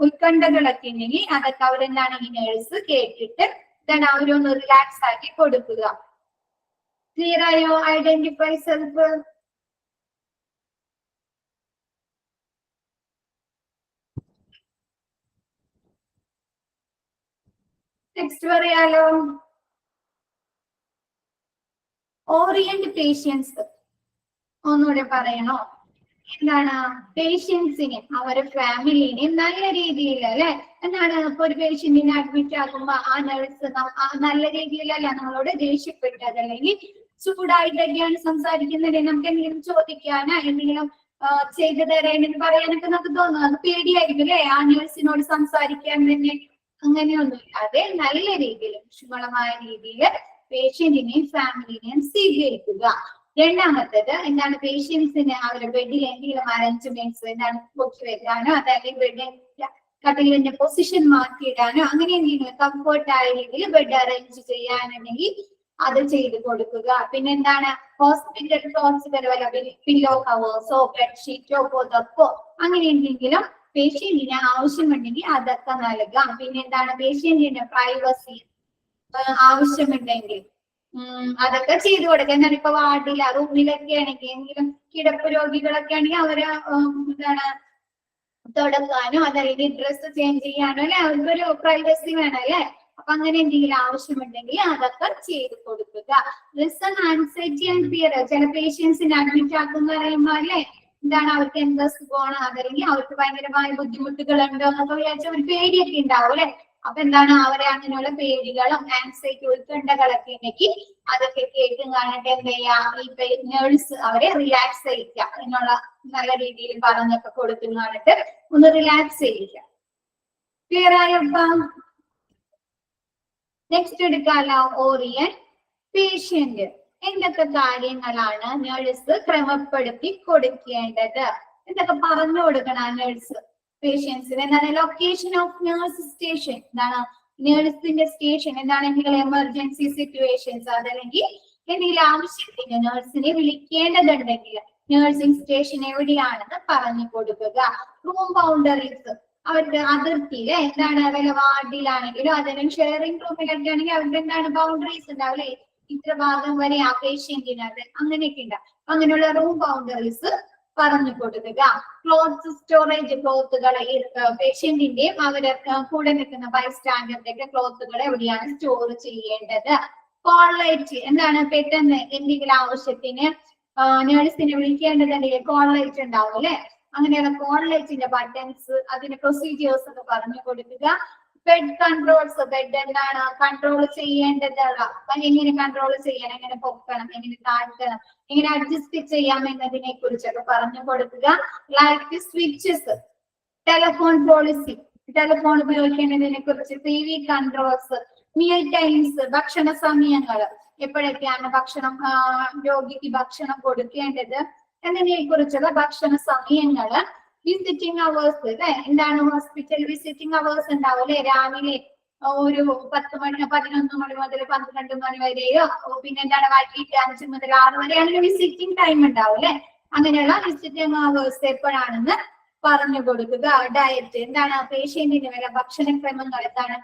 ഉത്കണ്ഠകളൊക്കെ ഉണ്ടെങ്കിൽ അതൊക്കെ അവരെന്താണ് ഈ നേഴ്സ് കേട്ടിട്ട് എന്താണ് അവരൊന്ന് റിലാക്സ് ആക്കി കൊടുക്കുക. ക്ലിയർ ആയോ? Identify self. നെക്സ്റ്റ് പറയാലോ. ഓറിയന്റ് പേഷ്യൻസ് ഒന്നുകൂടെ പറയണോ? എന്താണ് പേഷ്യൻസിനെ അവരുടെ ഫാമിലിനെ നല്ല രീതിയിൽ അല്ലെ എന്താണ് ഇപ്പൊ ഒരു പേഷ്യന്റിനെ അഡ്മിറ്റ് ആക്കുമ്പോ ആ നഴ്സ് നല്ല രീതിയിലല്ല നമ്മളോട് ദേഷ്യപ്പെട്ടത് അല്ലെങ്കിൽ ചൂടായിട്ടൊക്കെയാണ് സംസാരിക്കുന്നത്. നമുക്ക് എന്തെങ്കിലും ചോദിക്കാനോ എന്തെങ്കിലും ചെയ്തു തരാനെന്ന് പറയാനൊക്കെ നമുക്ക് തോന്നുന്നു. അത് പേടിയായിരിക്കും അല്ലെ ആ നഴ്സിനോട് സംസാരിക്കാൻ തന്നെ. അങ്ങനെയൊന്നുമില്ല. അതെ, നല്ല രീതിയിൽ ക്ഷമളമായ രീതിയിൽ പേഷ്യന്റിനെയും ഫാമിലിനെയും സ്വീകരിക്കുക. രണ്ടാമത്തേത് എന്താണ് പേഷ്യൻസിന് അവരുടെ ബെഡിൽ എന്തെങ്കിലും അറേഞ്ച്മെന്റ്സ് എന്താണ് പൊക്കി വെക്കാനോ അതല്ലെങ്കിൽ ബെഡ് കട്ടിലിന്റെ പൊസിഷൻ മാറ്റിയിടാനോ അങ്ങനെ എന്തെങ്കിലും കംഫർട്ടായ രീതിയിൽ ബെഡ് അറേഞ്ച് ചെയ്യാനുണ്ടെങ്കിൽ അത് ചെയ്ത് കൊടുക്കുക. പിന്നെ എന്താണ് ഹോസ്പിറ്റൽ ക്ലോത്ത്സ് വല്ല പില്ലോ കവേഴ്സോ ബെഡ്ഷീറ്റോ പുതപ്പോ അങ്ങനെ എന്തെങ്കിലും പേഷ്യന്റിന് ആവശ്യമുണ്ടെങ്കിൽ അതൊക്കെ നൽകാം. പിന്നെ എന്താണ് പേഷ്യന്റിന്റെ പ്രൈവസി ആവശ്യമുണ്ടെങ്കിൽ അതൊക്കെ ചെയ്തു കൊടുക്കുക. എന്നാൽ ഇപ്പൊ വാർഡില റൂമിലൊക്കെ ആണെങ്കിൽ എന്തെങ്കിലും കിടപ്പ് രോഗികളൊക്കെ ആണെങ്കിൽ അവരെ എന്താണ് തുടക്കാനോ അതല്ലെങ്കിൽ ഡ്രസ്സ് ചേഞ്ച് ചെയ്യാനോ അല്ലെ അവർക്കൊരു പ്രൈവസി വേണം അല്ലെ. അപ്പൊ അങ്ങനെ എന്തെങ്കിലും ആവശ്യമുണ്ടെങ്കിൽ അതൊക്കെ ചെയ്ത് കൊടുക്കുക. റിസൺ ആൻസൈറ്റി ആൻഡ് ഫിയർ ചില പേഷ്യൻസിനെ അഡ്മിറ്റ് ആക്കുന്ന പറയുമ്പോ അല്ലെ എന്താണ് അവർക്ക് എന്താ സുഖമാണ് അതല്ലെങ്കിൽ അവർക്ക് ഭയങ്കരമായ ബുദ്ധിമുട്ടുകളുണ്ടോ എന്നൊക്കെ വിചാരിച്ച ഒരു പേടിയൊക്കെ ഉണ്ടാവും അല്ലെ. അപ്പൊ എന്താണ് അവരെ അങ്ങനെയുള്ള പേടികളും ആൻസൈറ്റി ഉത്കണ്ഠകളൊക്കെ ഉണ്ടെങ്കിൽ അതൊക്കെ കേട്ടും കാണട്ടെ എന്ത് ചെയ്യാം ഈ നേഴ്സ് അവരെ റിലാക്സ് ചെയ്യിക്കുക എന്നുള്ള നല്ല രീതിയിൽ പറഞ്ഞൊക്കെ കൊടുത്തും കാണിട്ട് ഒന്ന് റിലാക്സ് ചെയ്യിക്കുക. ക്ലിയർ ആയപ്പോ നെക്സ്റ്റ് എടുക്കാലോ. ഓറിയൻ പേഷ്യന്റ് എന്തൊക്കെ കാര്യങ്ങളാണ് നേഴ്സ് ക്രമപ്പെടുത്തി കൊടുക്കേണ്ടത് എന്തൊക്കെ പറഞ്ഞു കൊടുക്കണം നേഴ്സ് പേഷ്യൻസിന്. എന്താണ് ലൊക്കേഷൻ ഓഫ് നേഴ്സ് സ്റ്റേഷൻ എന്താണ് നേഴ്സിന്റെ സ്റ്റേഷൻ എന്താണെങ്കിലും എമർജൻസി സിറ്റുവേഷൻസ് അതല്ലെങ്കിൽ എന്തെങ്കിലും ആവശ്യത്തിന് നേഴ്സിനെ വിളിക്കേണ്ടതുണ്ടെങ്കിൽ നേഴ്സിംഗ് സ്റ്റേഷൻ എവിടെയാണെന്ന് പറഞ്ഞു കൊടുക്കുക. റൂം ബൗണ്ടറീസ് അവർക്ക് അതിർത്തിയില് എന്താണ് വല്ല വാർഡിലാണെങ്കിലും അതല്ലെങ്കിൽ ഷെയറിംഗ് റൂമിലൊക്കെ ആണെങ്കിൽ അവർക്ക് എന്താണ് ബൗണ്ടറീസ് ഉണ്ടാവില്ലേ ഇത്ര ഭാഗം വരെ ആ പേഷ്യന്റിനത് അങ്ങനെയൊക്കെ ഉണ്ടാവും. അങ്ങനെയുള്ള റൂം ബൗണ്ടറീസ് പറഞ്ഞു കൊടുക്കുക. ക്ലോത്ത് സ്റ്റോറേജ് ക്ലോത്തുകൾ പേഷ്യന്റിന്റെയും അവരെ കൂടെ നിൽക്കുന്ന ബൈസ്റ്റാൻഡറിന്റെ ഒക്കെ ക്ലോത്തുകൾ എവിടെയാണ് സ്റ്റോർ ചെയ്യേണ്ടത്. കോൾ ലൈറ്റ് എന്താണ് പെട്ടെന്ന് എന്തെങ്കിലും ആവശ്യത്തിന് നേഴ്സിനെ വിളിക്കേണ്ടതുണ്ടെങ്കിൽ കോൾ ലൈറ്റ് ഉണ്ടാവും അല്ലെ. അങ്ങനെയുള്ള കോൾ ലൈറ്റിന്റെ ബട്ടൺസ് അതിന്റെ പ്രൊസീജിയേഴ്സ് ഒക്കെ പറഞ്ഞു കൊടുക്കുക. ബെഡ് കൺട്രോൾസ് ബെഡ് എന്താണ് കൺട്രോൾ ചെയ്യേണ്ടത് എങ്ങനെ കൺട്രോൾ ചെയ്യണം എങ്ങനെ പൊക്കണം എങ്ങനെ താഴ്ത്തണം എങ്ങനെ അഡ്ജസ്റ്റ് ചെയ്യാം എന്നതിനെ കുറിച്ചൊക്കെ പറഞ്ഞു കൊടുക്കുക. Light switches telephone policy telephone ഉപയോഗിക്കേണ്ടതിനെ കുറിച്ച് TV കൺട്രോൾസ് മീൽ ടൈംസ് ഭക്ഷണ സമയങ്ങൾ എപ്പോഴൊക്കെയാണ് ഭക്ഷണം രോഗിക്ക് ഭക്ഷണം കൊടുക്കേണ്ടത് എന്നതിനെ കുറിച്ചുള്ള ഭക്ഷണ സമയങ്ങള്. വിസിറ്റിംഗ് അവേഴ്സ് അല്ലെ എന്താണ് ഹോസ്പിറ്റൽ വിസിറ്റിംഗ് അവേഴ്സ് ഉണ്ടാവും അല്ലെ. രാവിലെ ഒരു 10 മണി 11 മണി മുതൽ 12 മണി വരെയോ പിന്നെ എന്താണ് വൈകിട്ട് 5 മുതൽ 6 വരെയാണ് വിസിറ്റിംഗ് ടൈം ഉണ്ടാവും അല്ലെ. അങ്ങനെയുള്ള വിസിറ്റിംഗ് അവേഴ്സ് എപ്പോഴാണെന്ന് പറഞ്ഞു കൊടുക്കുക. ഡയറ്റ് എന്താണ് പേഷ്യന്റിന് വല്ല ഭക്ഷണക്രമങ്ങൾ എന്താണ്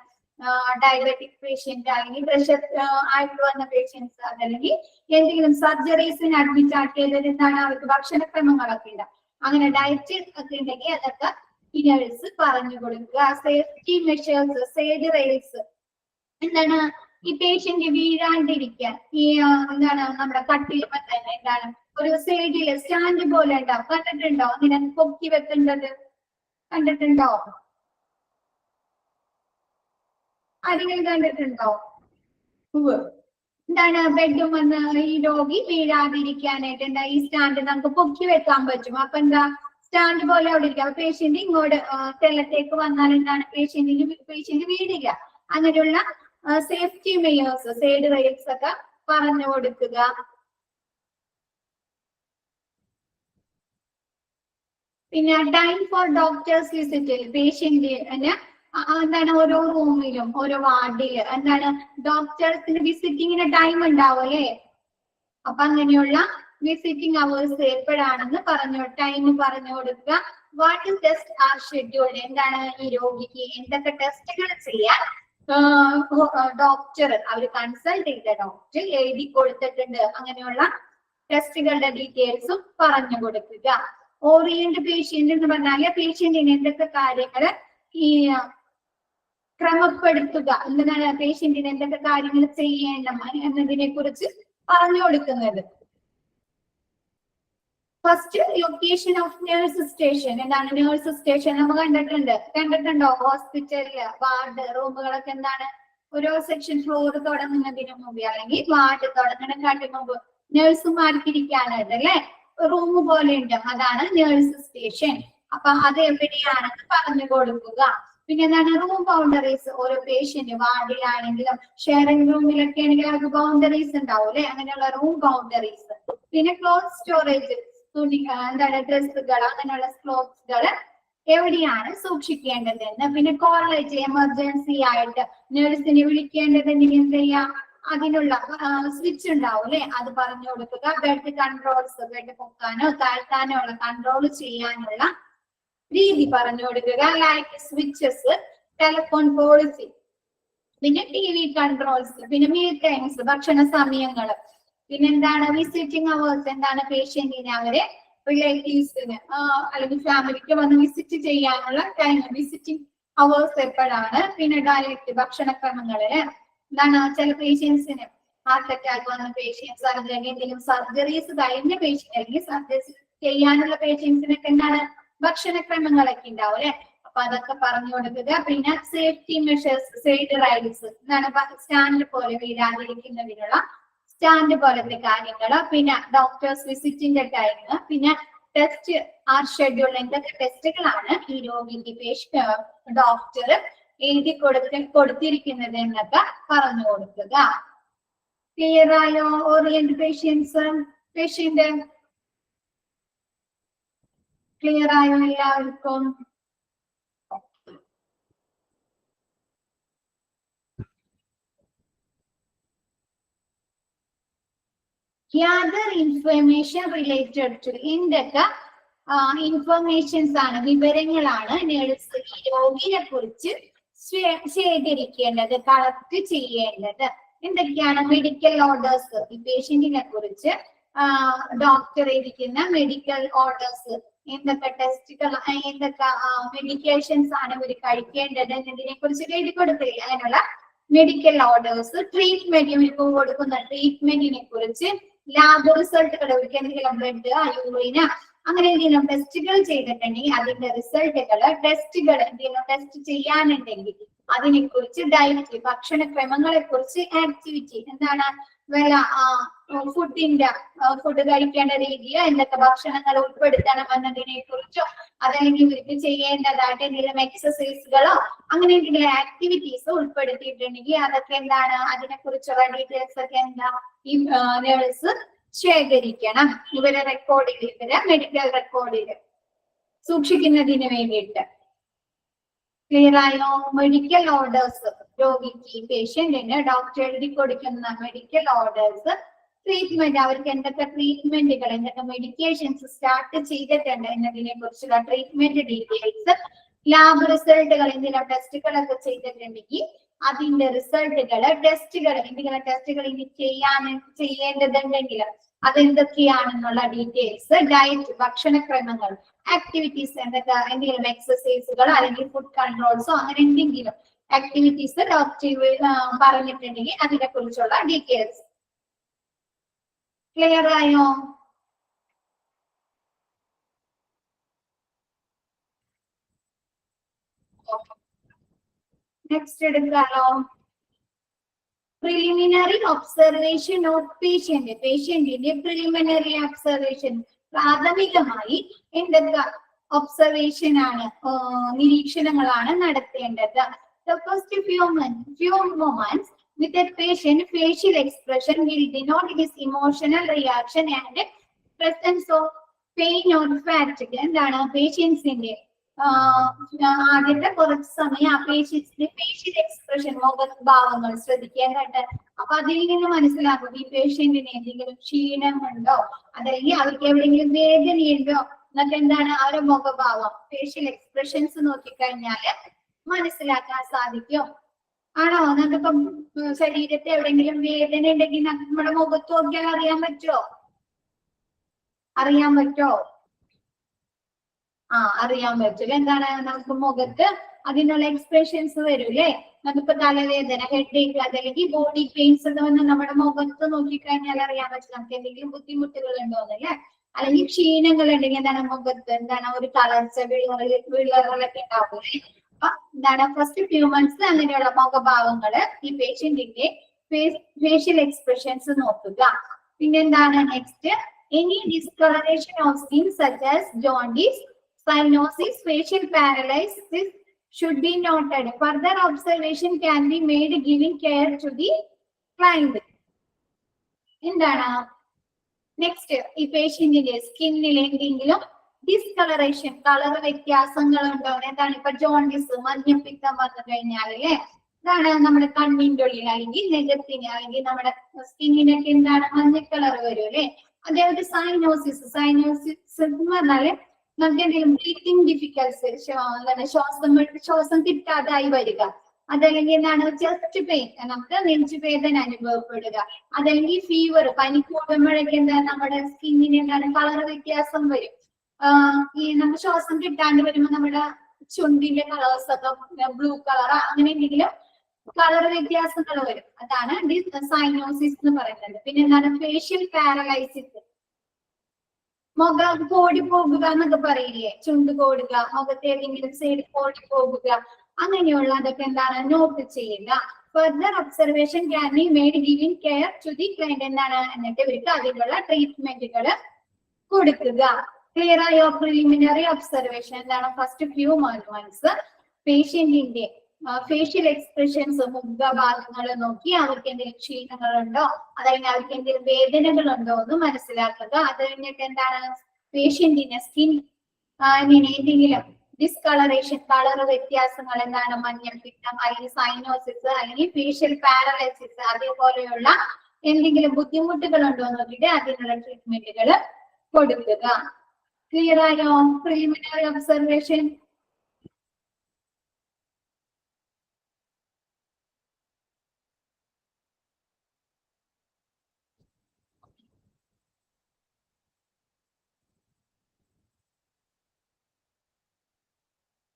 ഡയബറ്റിക് പേഷ്യന്റ് അല്ലെങ്കിൽ പ്രഷർ ആയിട്ട് വന്ന പേഷ്യൻസ് അതല്ലെങ്കിൽ എന്തെങ്കിലും സർജറീസിന് അഡ്മിറ്റ് ആക്കിയത് എന്താണ് അവർക്ക് ഭക്ഷണക്രമങ്ങളൊക്കെ ഉണ്ടാവും. അങ്ങനെ ഡയറ്റ് ഒക്കെ ഉണ്ടെങ്കിൽ അതൊക്കെ ഈ നേഴ്സ് പറഞ്ഞു കൊടുക്കുക. സേഫ്റ്റി മെഷേഴ്സ് സൈഡ് റെയിൽസ് എന്താണ് ഈ പേഷ്യന്റ് വീഴാണ്ടിരിക്കാൻ ഈ എന്താണ് നമ്മുടെ കട്ടിലുമ തന്നെ എന്താണ് ഒരു സൈഡില് സ്റ്റാൻഡ് പോലെ ഉണ്ടാവും. കണ്ടിട്ടുണ്ടോ അങ്ങനെ പൊക്കി വെക്കേണ്ടത് കണ്ടിട്ടുണ്ടോ? ആരെങ്കിലും കണ്ടിട്ടുണ്ടോ? എന്താണ് ബെഡും വന്ന് ഈ രോഗി വീഴാതിരിക്കാനായിട്ട് എന്താ ഈ സ്റ്റാൻഡ് നമുക്ക് പൊക്കി വെക്കാൻ പറ്റും. അപ്പൊ എന്താ സ്റ്റാൻഡ് പോലെ അവിടെ ഇരിക്കാം. പേഷ്യന്റ് ഇങ്ങോട്ട് തെല്ലത്തേക്ക് വന്നാൽ എന്താണ് പേഷ്യന്റ് വീടില്ല. അങ്ങനെയുള്ള സേഫ്റ്റി മെയേഴ്സ് സൈഡ് റെയിൽസ് ഒക്കെ പറഞ്ഞു കൊടുക്കുക. പിന്നെ ടൈം ഫോർ ഡോക്ടേഴ്സ് വിസിറ്റിൽ പേഷ്യന്റ് എന്താണ് ഓരോ റൂമിലും ഓരോ വാർഡില് എന്താണ് ഡോക്ടേഴ്സിന് വിസിറ്റിങ്ങിന് ടൈം ഉണ്ടാവും അല്ലെ. അപ്പൊ അങ്ങനെയുള്ള വിസിറ്റിംഗ് അവേഴ്സ് എപ്പോഴാണെന്ന് ടൈം പറഞ്ഞു കൊടുക്കുക. വാട്ട് ടെസ്റ്റ് ആർ ഷെഡ്യൂൾഡ് എന്താണ് ഈ രോഗിക്ക് എന്തൊക്കെ ടെസ്റ്റുകൾ ചെയ്യാൻ ഡോക്ടർ അവർ കൺസൾട്ട് ചെയ്ത ഡോക്ടർ എഴുതി കൊടുത്തിട്ടുണ്ട്. അങ്ങനെയുള്ള ടെസ്റ്റുകളുടെ ഡീറ്റെയിൽസും പറഞ്ഞു കൊടുക്കുക. ഓറിയന്റ് പേഷ്യന്റ് എന്ന് പറഞ്ഞാല് പേഷ്യന്റിന് എന്തൊക്കെ കാര്യങ്ങള് ഈ ക്രമപ്പെടുത്തുക, എന്താണ് പേഷ്യന്റിന് എന്തൊക്കെ കാര്യങ്ങൾ ചെയ്യേണ്ട എന്നതിനെ കുറിച്ച് പറഞ്ഞു കൊടുക്കുന്നത്. First location of nurse station. എന്താണ് നേഴ്സ് സ്റ്റേഷൻ? നമ്മൾ കണ്ടിട്ടുണ്ടോ? ഹോസ്പിറ്റലില് വാർഡ് റൂമുകളൊക്കെ എന്താണ് ഓരോ സെക്ഷൻ ഫ്ലോർ തുടങ്ങുന്നതിന് മുമ്പ് അല്ലെങ്കിൽ വാർഡ് തുടങ്ങുന്നതിന് മുമ്പ് നേഴ്സുമാർക്ക് ഇരിക്കാനായിട്ട് അല്ലെ റൂം പോലെ ഉണ്ട്, അതാണ് നേഴ്സ് സ്റ്റേഷൻ. അപ്പൊ അത് എവിടെയാണെന്ന് പറഞ്ഞു കൊടുക്കുക. പിന്നെ എന്താണ് റൂം ബൗണ്ടറീസ്. ഓരോ പേഷ്യന്റ് വാർഡിലാണെങ്കിലും ഷെയറിംഗ് റൂമിലൊക്കെ ആണെങ്കിലും അവർക്ക് ബൗണ്ടറീസ് ഉണ്ടാവും അല്ലെ, അങ്ങനെയുള്ള റൂം ബൗണ്ടറീസ്. പിന്നെ ക്ലോത്ത് സ്റ്റോറേജ്, തുണി എന്താണ് ഡ്രസ്സുകൾ അങ്ങനെയുള്ള ക്ലോത്ത്സുകൾ എവിടെയാണ് സൂക്ഷിക്കേണ്ടതെന്ന്. പിന്നെ കോളേജ് എമർജൻസി ആയിട്ട് നേഴ്സിനെ വിളിക്കേണ്ടതെന്ന് എന്ത് ചെയ്യാം, അതിനുള്ള സ്വിച്ച് ഉണ്ടാവും അല്ലെ, അത് പറഞ്ഞു കൊടുക്കുക. ബെഡ് കൺട്രോൾസ്, ബെഡ് പൊക്കാനോ താഴ്ത്താനോ ഉള്ള കൺട്രോൾ ചെയ്യാനുള്ള രീതി പറഞ്ഞു കൊടുക്കുക. ലൈറ്റ് സ്വിച്ചസ്, ടെലിഫോൺ പോളിസി, പിന്നെ TV കൺട്രോൾസ്, പിന്നെ മീൽ ടൈംസ്, ഭക്ഷണ സമയങ്ങൾ, പിന്നെന്താണ് വിസിറ്റിംഗ് അവേഴ്സ്, എന്താണ് പേഷ്യന്റിനെ അവരെ റിലേറ്റീവ്സിന് അല്ലെങ്കിൽ ഫാമിലിക്ക് വന്ന് വിസിറ്റ് ചെയ്യാനുള്ള ടൈം, വിസിറ്റിംഗ് അവേഴ്സ് എപ്പോഴാണ്. പിന്നെ ഡയറ്റ്, ഭക്ഷണക്രമങ്ങളില് എന്താണ് ചില പേഷ്യൻസിന് ഹാർട്ട് അറ്റാക്ക് വന്ന പേഷ്യൻസ് അല്ലെങ്കിൽ എന്തെങ്കിലും സർജറീസ് കഴിഞ്ഞ പേഷ്യന്റ് അല്ലെങ്കിൽ സർജറി ചെയ്യാനുള്ള പേഷ്യൻസിനൊക്കെ എന്താണ് ഭക്ഷണക്രമങ്ങളൊക്കെ ഉണ്ടാവും അല്ലെ, അപ്പൊ അതൊക്കെ പറഞ്ഞു കൊടുക്കുക. പിന്നെ സേഫ്റ്റി മെഷേഴ്സ്, സൈഡ് റൈഡ്സ്, എന്താണ് സ്റ്റാൻഡ് പോലെ വീഴാതിരിക്കുന്നതിനുള്ള സ്റ്റാൻഡ് പോലത്തെ കാര്യങ്ങൾ. പിന്നെ ഡോക്ടേഴ്സ് വിസിറ്റിന്റെ ടൈം, പിന്നെ ടെസ്റ്റ് ആർ ഷെഡ്യൂൾ, എന്തൊക്കെ ടെസ്റ്റുകളാണ് ഈ രോഗിക്ക് ഡോക്ടർ എഴുതി കൊടുത്തിരിക്കുന്നത് എന്നൊക്കെ പറഞ്ഞു കൊടുക്കുക. ക്ലിയർ ആയോ? ഓറിയന്റ് പേഷ്യന്റ് ക്ലിയർ ആയോ എല്ലാവർക്കും? gather information related to, എന്തൊക്കെ ഇൻഫർമേഷൻസ് ആണ്, വിവരങ്ങളാണ് നേഴ്സ് ഈ രോഗിയെ കുറിച്ച് ശേഖരിക്കേണ്ടത്, കളക്ട് ചെയ്യേണ്ടത്. എന്തൊക്കെയാണ്? മെഡിക്കൽ ഓർഡേഴ്സ്, ഈ പേഷ്യന്റിനെ കുറിച്ച് ഡോക്ടർ ഇരിക്കുന്ന മെഡിക്കൽ ഓർഡേഴ്സ്, എന്തൊക്കെ ടെസ്റ്റുകൾ, എന്തൊക്കെ മെഡിക്കേഷൻസ് ആണ് ഇവർ കഴിക്കേണ്ടത് എന്നതിനെ കുറിച്ച് എഴുതി കൊടുക്കില്ല, അങ്ങനെയുള്ള മെഡിക്കൽ ഓർഡേഴ്സ്. ട്രീറ്റ്മെന്റ്, ഇവർക്ക് കൊടുക്കുന്ന ട്രീറ്റ്മെന്റിനെ കുറിച്ച്, ലാബ് റിസൾട്ടുകൾ, ഇവർക്ക് എന്തെങ്കിലും ബ്ലഡ്, യൂറിന് അങ്ങനെ എന്തെങ്കിലും ടെസ്റ്റുകൾ ചെയ്തിട്ടുണ്ടെങ്കിൽ അതിന്റെ റിസൾട്ടുകൾ, ടെസ്റ്റുകൾ എന്തെങ്കിലും ടെസ്റ്റ് ചെയ്യാനുണ്ടെങ്കിൽ അതിനെ കുറിച്ച്, ഡയറ്റ് ഭക്ഷണക്രമങ്ങളെ കുറിച്ച്, ആക്ടിവിറ്റി എന്താണ് ഫുഡ് കഴിക്കേണ്ട രീതിയോ എന്തൊക്കെ ഭക്ഷണങ്ങൾ ഉൾപ്പെടുത്തണം എന്നതിനെ കുറിച്ചോ, അതല്ലെങ്കിൽ ഇവർക്ക് ചെയ്യേണ്ടതായിട്ട് എന്തെങ്കിലും എക്സസൈസുകളോ അങ്ങനെ എന്തെങ്കിലും ആക്ടിവിറ്റീസ് ഉൾപ്പെടുത്തിയിട്ടുണ്ടെങ്കിൽ അതൊക്കെ എന്താണ്, അതിനെ കുറിച്ചുള്ള ഡീറ്റെയിൽസ് ഒക്കെ എന്താ ഈ നേഴ്സ് ശേഖരിക്കണം. ഇവരെ റെക്കോർഡിൽ, ഇവരെ മെഡിക്കൽ റെക്കോർഡിൽ സൂക്ഷിക്കുന്നതിന് വേണ്ടിയിട്ട്. ക്ലിയർ ആയോ? മെഡിക്കൽ ഓർഡേഴ്സ്, രോഗിക്ക് പേഷ്യന്റിന് ഡോക്ടർ എഴുതി കൊടുക്കുന്ന മെഡിക്കൽ ഓർഡേഴ്സ്. ട്രീറ്റ്മെന്റ്, അവർക്ക് എന്തൊക്കെ ട്രീറ്റ്മെന്റുകൾ, എന്തൊക്കെ മെഡിക്കേഷൻസ് സ്റ്റാർട്ട് ചെയ്തിട്ടുണ്ട് എന്നതിനെ കുറിച്ചുള്ള ട്രീറ്റ്മെന്റ് ഡീറ്റെയിൽസ്. ലാബ് റിസൾട്ടുകൾ, എന്തെങ്കിലും ടെസ്റ്റുകളൊക്കെ ചെയ്തിട്ടുണ്ടെങ്കിൽ അതിന്റെ റിസൾട്ടുകൾ, ടെസ്റ്റുകൾ, എന്തെങ്കിലും ടെസ്റ്റുകൾ ഇനി ചെയ്യേണ്ടതുണ്ടെങ്കിൽ അതെന്തൊക്കെയാണെന്നുള്ള ഡീറ്റെയിൽസ്. ഡയറ്റ് ഭക്ഷണക്രമങ്ങൾ, ആക്ടിവിറ്റീസ് എന്തൊക്കെ, എന്തെങ്കിലും എക്സസൈസുകൾ അല്ലെങ്കിൽ ഫുഡ് കൺട്രോൾസോ അങ്ങനെ എന്തെങ്കിലും ആക്ടിവിറ്റീസ് ഡോക്ടർ പറഞ്ഞിട്ടുണ്ടെങ്കിൽ അതിനെ കുറിച്ചുള്ള ഡീറ്റെയിൽസ്. ക്ലിയർ ആയോ? നെക്സ്റ്റ് എടുക്കാലോ. പ്രിലിമിനറി ഒബ്സർവേഷൻ ഓഫ് പേഷ്യന്റ്, പേഷ്യന്റിന്റെ പ്രിലിമിനറി ഒബ്സർവേഷൻ, പ്രാഥമികമായി എന്തൊക്കെ ഒബ്സർവേഷൻ ആണ്, നിരീക്ഷണങ്ങളാണ് നടത്തേണ്ടത്. The first few moments with a patient, facial expression will denote his emotional reaction and presence of pain or fatigue. എന്താണ് പേഷ്യൻസിന്റെ ആദ്യത്തെ കുറച്ച് സമയം ആ പേഷ്യൻസിന്റെ ഫേഷ്യൽ എക്സ്പ്രഷൻ, മുഖഭാവങ്ങൾ ശ്രദ്ധിക്കേണ്ടത്. അപ്പൊ അതിൽ നിന്ന് മനസ്സിലാക്കും ഈ പേഷ്യന്റിന് എന്തെങ്കിലും ക്ഷീണമുണ്ടോ, അതല്ലെങ്കിൽ അവർക്ക് എവിടെയെങ്കിലും വേദനയുണ്ടോ എന്നൊക്കെ എന്താണ് അവരുടെ മുഖഭാവം, ഫേഷ്യൽ എക്സ്പ്രഷൻസ് നോക്കിക്കഴിഞ്ഞാല് മനസ്സിലാക്കാൻ സാധിക്കും. ആണോ? നമുക്കിപ്പം ശരീരത്തെ എവിടെയെങ്കിലും വേദന ഉണ്ടെങ്കിൽ നമ്മുടെ മുഖത്ത് നോക്കിയാൽ അറിയാൻ പറ്റുമോ? അറിയാൻ പറ്റും. എന്താണ് നമുക്ക് മുഖത്ത് അതിനുള്ള എക്സ്പ്രഷൻസ് വരൂല്ലേ? നമുക്കിപ്പോ തലവേദന, ഹെഡേക്ക്, അതല്ലെങ്കിൽ ബോഡി പെയിൻസ് ഒക്കെ വന്ന് നമ്മുടെ മുഖത്ത് നോക്കിക്കഴിഞ്ഞാൽ അറിയാൻ പറ്റും നമുക്ക് എന്തെങ്കിലും ബുദ്ധിമുട്ടുകൾ ഉണ്ടോന്നല്ലേ. അല്ലെങ്കിൽ ക്ഷീണങ്ങൾ ഉണ്ടെങ്കിൽ എന്താണ് മുഖത്ത് എന്താണ് ഒരു തളർച്ച, വിളറലൊക്കെ ഉണ്ടാവും. അപ്പൊ എന്താണ് ഫസ്റ്റ് ഫ്യൂ മന്ത്സ് അങ്ങനെയുള്ള മുഖഭാവങ്ങള് ഈ പേഷ്യന്റിന്റെ ഫേഷ്യൽ എക്സ്പ്രഷൻസ് നോക്കുക. പിന്നെന്താണ് next, any discolouration of skin such as jaundice, cyanosis, facial paralysis should be noted. Further observation can be made giving care to the client. എന്താണ് നെക്സ്റ്റ്, ഈ പേഷ്യന്റിന്റെ സ്കിന്നിൽ എന്തെങ്കിലും ഡിസ്കളറേഷൻ, കളർ വ്യത്യാസങ്ങൾ ഉണ്ടോ? എന്താണ് ഇപ്പൊ ജോണ്ടിസ്, മഞ്ഞപ്പിത്തം വന്നു കഴിഞ്ഞാൽ അല്ലേ, ഇതാണ് നമ്മുടെ കണ്ണിന്റെ ഉള്ളിൽ അല്ലെങ്കിൽ നെഗത്തിന് അല്ലെങ്കിൽ നമ്മുടെ സ്കിന്നിനൊക്കെ എന്താണ് മഞ്ഞ കളർ വരും അല്ലെ. അതേപോലെ സൈനോസിസ്, സൈനോസിസ് എന്ന് പറഞ്ഞാല് നമുക്ക് എന്തെങ്കിലും ബ്രീത്തിങ് ഡിഫിക്കൽസി, ശ്വാസം കിട്ടാതായി വരിക, അതല്ലെങ്കിൽ എന്താണ് ചെസ്റ്റ് പെയിൻ, നമുക്ക് നെഞ്ചുവേദന അനുഭവപ്പെടുക, അതല്ലെങ്കിൽ ഫീവർ, പനി കൂടുമ്പോഴൊക്കെ എന്താണ് നമ്മുടെ സ്കിന്നിന് എന്താണ് കളർ വ്യത്യാസം വരും. ഈ നമുക്ക് ശ്വാസം കിട്ടാണ്ട് വരുമ്പോൾ നമ്മുടെ ചുണ്ടിന്റെ കളേഴ്സ് ഒക്കെ ബ്ലൂ കളർ, അങ്ങനെ എന്തെങ്കിലും കളർ വ്യത്യാസങ്ങൾ വരും. അതാണ് സൈനോസിസ് എന്ന് പറയുന്നത്. പിന്നെ എന്താണ് ഫേഷ്യൽ പാരലൈസിസ്, മുഖം കോടി പോകുക എന്നൊക്കെ പറയില്ലേ, ചുണ്ട് കോടുക, മുഖത്തെ ഏതെങ്കിലും സൈഡ് കോടി പോകുക, അങ്ങനെയുള്ള അതൊക്കെ എന്താണ് നോട്ട് ചെയ്യുക. Further observation can be made giving care to the client എന്താണ്, എന്നിട്ട് ഇവർക്ക് അതിനുള്ള ട്രീറ്റ്മെന്റുകൾ കൊടുക്കുക. ക്ലിയർ ആയോ? പ്രിലിമിനറി ഒബ്സർവേഷൻ എന്താണ് ഫസ്റ്റ് ഫ്യൂ മന്ത്സ് പേഷ്യന്റിന്റെ ഫേഷ്യൽ എക്സ്പ്രഷൻസ്, മുഖഭാഗങ്ങൾ നോക്കി അവർക്ക് എന്തെങ്കിലും ക്ഷീണങ്ങളുണ്ടോ, അല്ലെങ്കിൽ അവർക്ക് എന്തെങ്കിലും വേദനകളുണ്ടോ എന്ന് മനസ്സിലാക്കുക. അത് കഴിഞ്ഞിട്ട് എന്താണ് പേഷ്യന്റിന്റെ സ്കിൻ എന്തെങ്കിലും ഡിസ്കളറേഷൻ, കളർ വ്യത്യാസങ്ങൾ, എന്താണ് മഞ്ഞപ്പിത്തം അല്ലെങ്കിൽ സൈനോസിസ് അല്ലെങ്കിൽ ഫേഷ്യൽ പാരലൈസിസ്, അതേപോലെയുള്ള എന്തെങ്കിലും ബുദ്ധിമുട്ടുകൾ ഉണ്ടോ എന്ന് നോക്കിയിട്ട് അതിനുള്ള ട്രീറ്റ്മെന്റുകൾ കൊടുക്കുക. ക്ലിയർ ആയോ? Preliminary observation.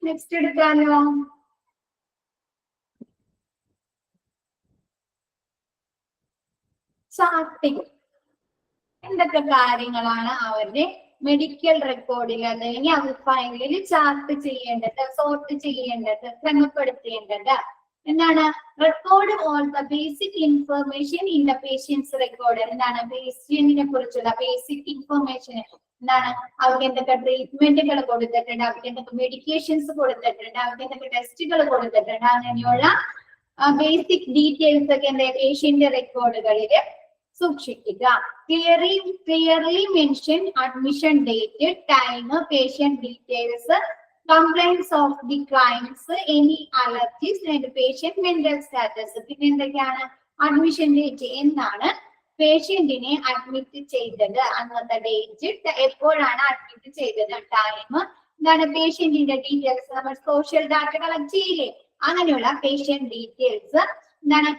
നെക്സ്റ്റ് എടുക്കാലോ? ചാർട്ടിങ്. എന്തൊക്കെ കാര്യങ്ങളാണ് അവരുടെ മെഡിക്കൽ റെക്കോർഡിൽ അല്ലെങ്കിൽ അവർ ഫയലിൽ ചാർട്ട് ചെയ്യേണ്ടത്, സോർട്ട് ചെയ്യേണ്ടത്, ക്രമപ്പെടുത്തേണ്ടത്? എന്താണ് record all the basic information in the patients record. എന്താണ് പേഷ്യന്റിനെ കുറിച്ചുള്ള ബേസിക് ഇൻഫർമേഷൻ, എന്താണ് അവർക്ക് എന്തൊക്കെ ട്രീറ്റ്മെന്റുകൾ കൊടുത്തിട്ടുണ്ട്, അവർക്ക് എന്തൊക്കെ മെഡിക്കേഷൻസ് കൊടുത്തിട്ടുണ്ട്, അവർക്ക് എന്തൊക്കെ ടെസ്റ്റുകൾ കൊടുത്തിട്ടുണ്ട്, അങ്ങനെയുള്ള ബേസിക് ഡീറ്റെയിൽസ് ഒക്കെ എന്താ പേഷ്യന്റ് റെക്കോർഡുകളിൽ സൂക്ഷിക്കുക. Clearly mention admission date, time, patient details, complaints of the clients, any allergies and patient mental status. പിന്നെ എന്തൊക്കെയാണ് അഡ്മിഷൻ ഡേറ്റ്, എന്നാണ് പേഷ്യന്റിനെ അഡ്മിറ്റ് ചെയ്തത്, അന്നത്തെ ഡേറ്റ്, എപ്പോഴാണ് അഡ്മിറ്റ് ചെയ്തത്, ടൈം, എന്താണ് പേഷ്യന്റിന്റെ ഡീറ്റെയിൽസ്, നമ്മൾ സോഷ്യൽ ഡാറ്റ കളക്ട് ചെയ്യില്ലേ, അങ്ങനെയുള്ള പേഷ്യന്റ് ഡീറ്റെയിൽസ്, എന്താണ്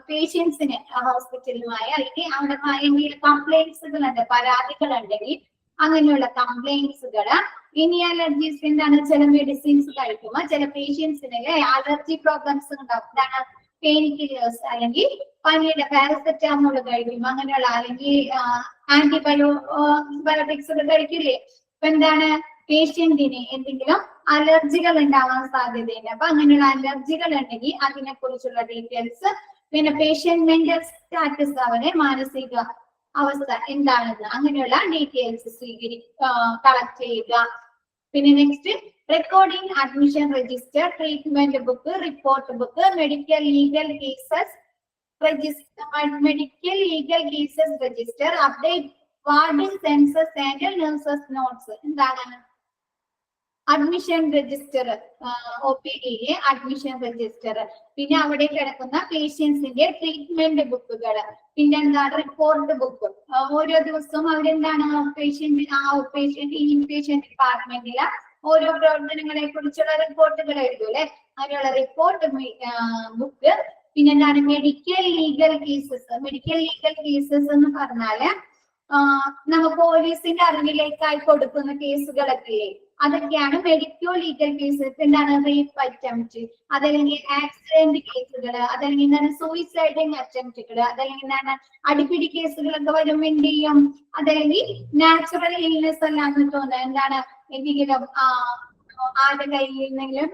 പേഷ്യൻസിന് ഹോസ്പിറ്റലുമായി അല്ലെങ്കിൽ അവിടെ എന്തെങ്കിലും കംപ്ലൈന്റ്സുകൾ ഉണ്ട്, പരാതികൾ ഉണ്ടെങ്കിൽ അങ്ങനെയുള്ള കംപ്ലൈന്റ്സുകൾ. ഇനി അലർജീസ്, എന്താണ് ചില മെഡിസിൻസ് കഴിക്കുമ്പോൾ ചില പേഷ്യൻസിന് അലർജി പ്രോബ്ലംസ് ഉണ്ടാവും, എന്താണ് പെയിൻ കില്ലേഴ്സ് അല്ലെങ്കിൽ പനിയുടെ പാരസെറ്റാമോൾ കഴിക്കും, അങ്ങനെയുള്ള അല്ലെങ്കിൽ ആന്റിബയോട്ടിക്സ് ഒക്കെ കഴിക്കില്ലേ. അപ്പൊ എന്താണ് പേഷ്യന്റിന് എന്തെങ്കിലും അലർജികൾ ഉണ്ടാവാൻ സാധ്യതയുണ്ട്. അപ്പൊ അങ്ങനെയുള്ള അലർജികൾ ഉണ്ടെങ്കിൽ അതിനെ കുറിച്ചുള്ള ഡീറ്റെയിൽസ്. പിന്നെ പേഷ്യന്റ് മെന്റൽ സ്റ്റാറ്റസ്, അവരെ മാനസിക അവസ്ഥ എന്താണെന്ന്, അങ്ങനെയുള്ള ഡീറ്റെയിൽസ് കളക്ട് ചെയ്യുക. പിന്നെ next recording admission register, treatment book, report book, medical legal cases register, update ward census and nurses notes. എന്താണ് admission register, OPD admission register, പിന്നെ അവിടെ കിടക്കുന്ന പേഷ്യൻസിന്റെ ട്രീറ്റ്മെന്റ് ബുക്കുകൾ, പിന്നെ എന്താണ് റിപ്പോർട്ട് ബുക്ക്. ഓരോ ദിവസവും അവരെന്താണ് പേഷ്യന്റ് ഇൻപേഷ്യന്റ് ഡിപ്പാർട്ട്മെന്റിലെ ഓരോ പ്രവർത്തനങ്ങളെ കുറിച്ചുള്ള റിപ്പോർട്ടുകൾ എഴുതൂല്ലേ, അങ്ങനെയുള്ള റിപ്പോർട്ട് ബുക്ക്. പിന്നെ എന്താണ് medical legal cases. Medical legal cases എന്ന് പറഞ്ഞാല് നമ്മ പോലീസിന്റെ അറിവിലേക്കായി കൊടുക്കുന്ന കേസുകളൊക്കെ അതൊക്കെയാണ് മെഡിക്കോ ലീഗൽ കേസസ്. എന്താണ് റേപ്പ് അറ്റംപ്റ്റ്, അതല്ലെങ്കിൽ ആക്സിഡന്റ് കേസുകൾ, അതല്ലെങ്കിൽ എന്താണ് സൂയിസൈഡിങ് അറ്റംപ്റ്റുകൾ, അതല്ലെങ്കിൽ എന്താണ് അടിപിടി കേസുകളൊക്കെ വരുമ്പോൾ എന്ത് ചെയ്യും, അതല്ലെങ്കിൽ നാച്ചുറൽ ഇൽനെസ് അല്ലാന്ന് തോന്നുന്നത് എന്താണ് എന്തെങ്കിലും ആരുടെ കയ്യിൽ നിന്നെങ്കിലും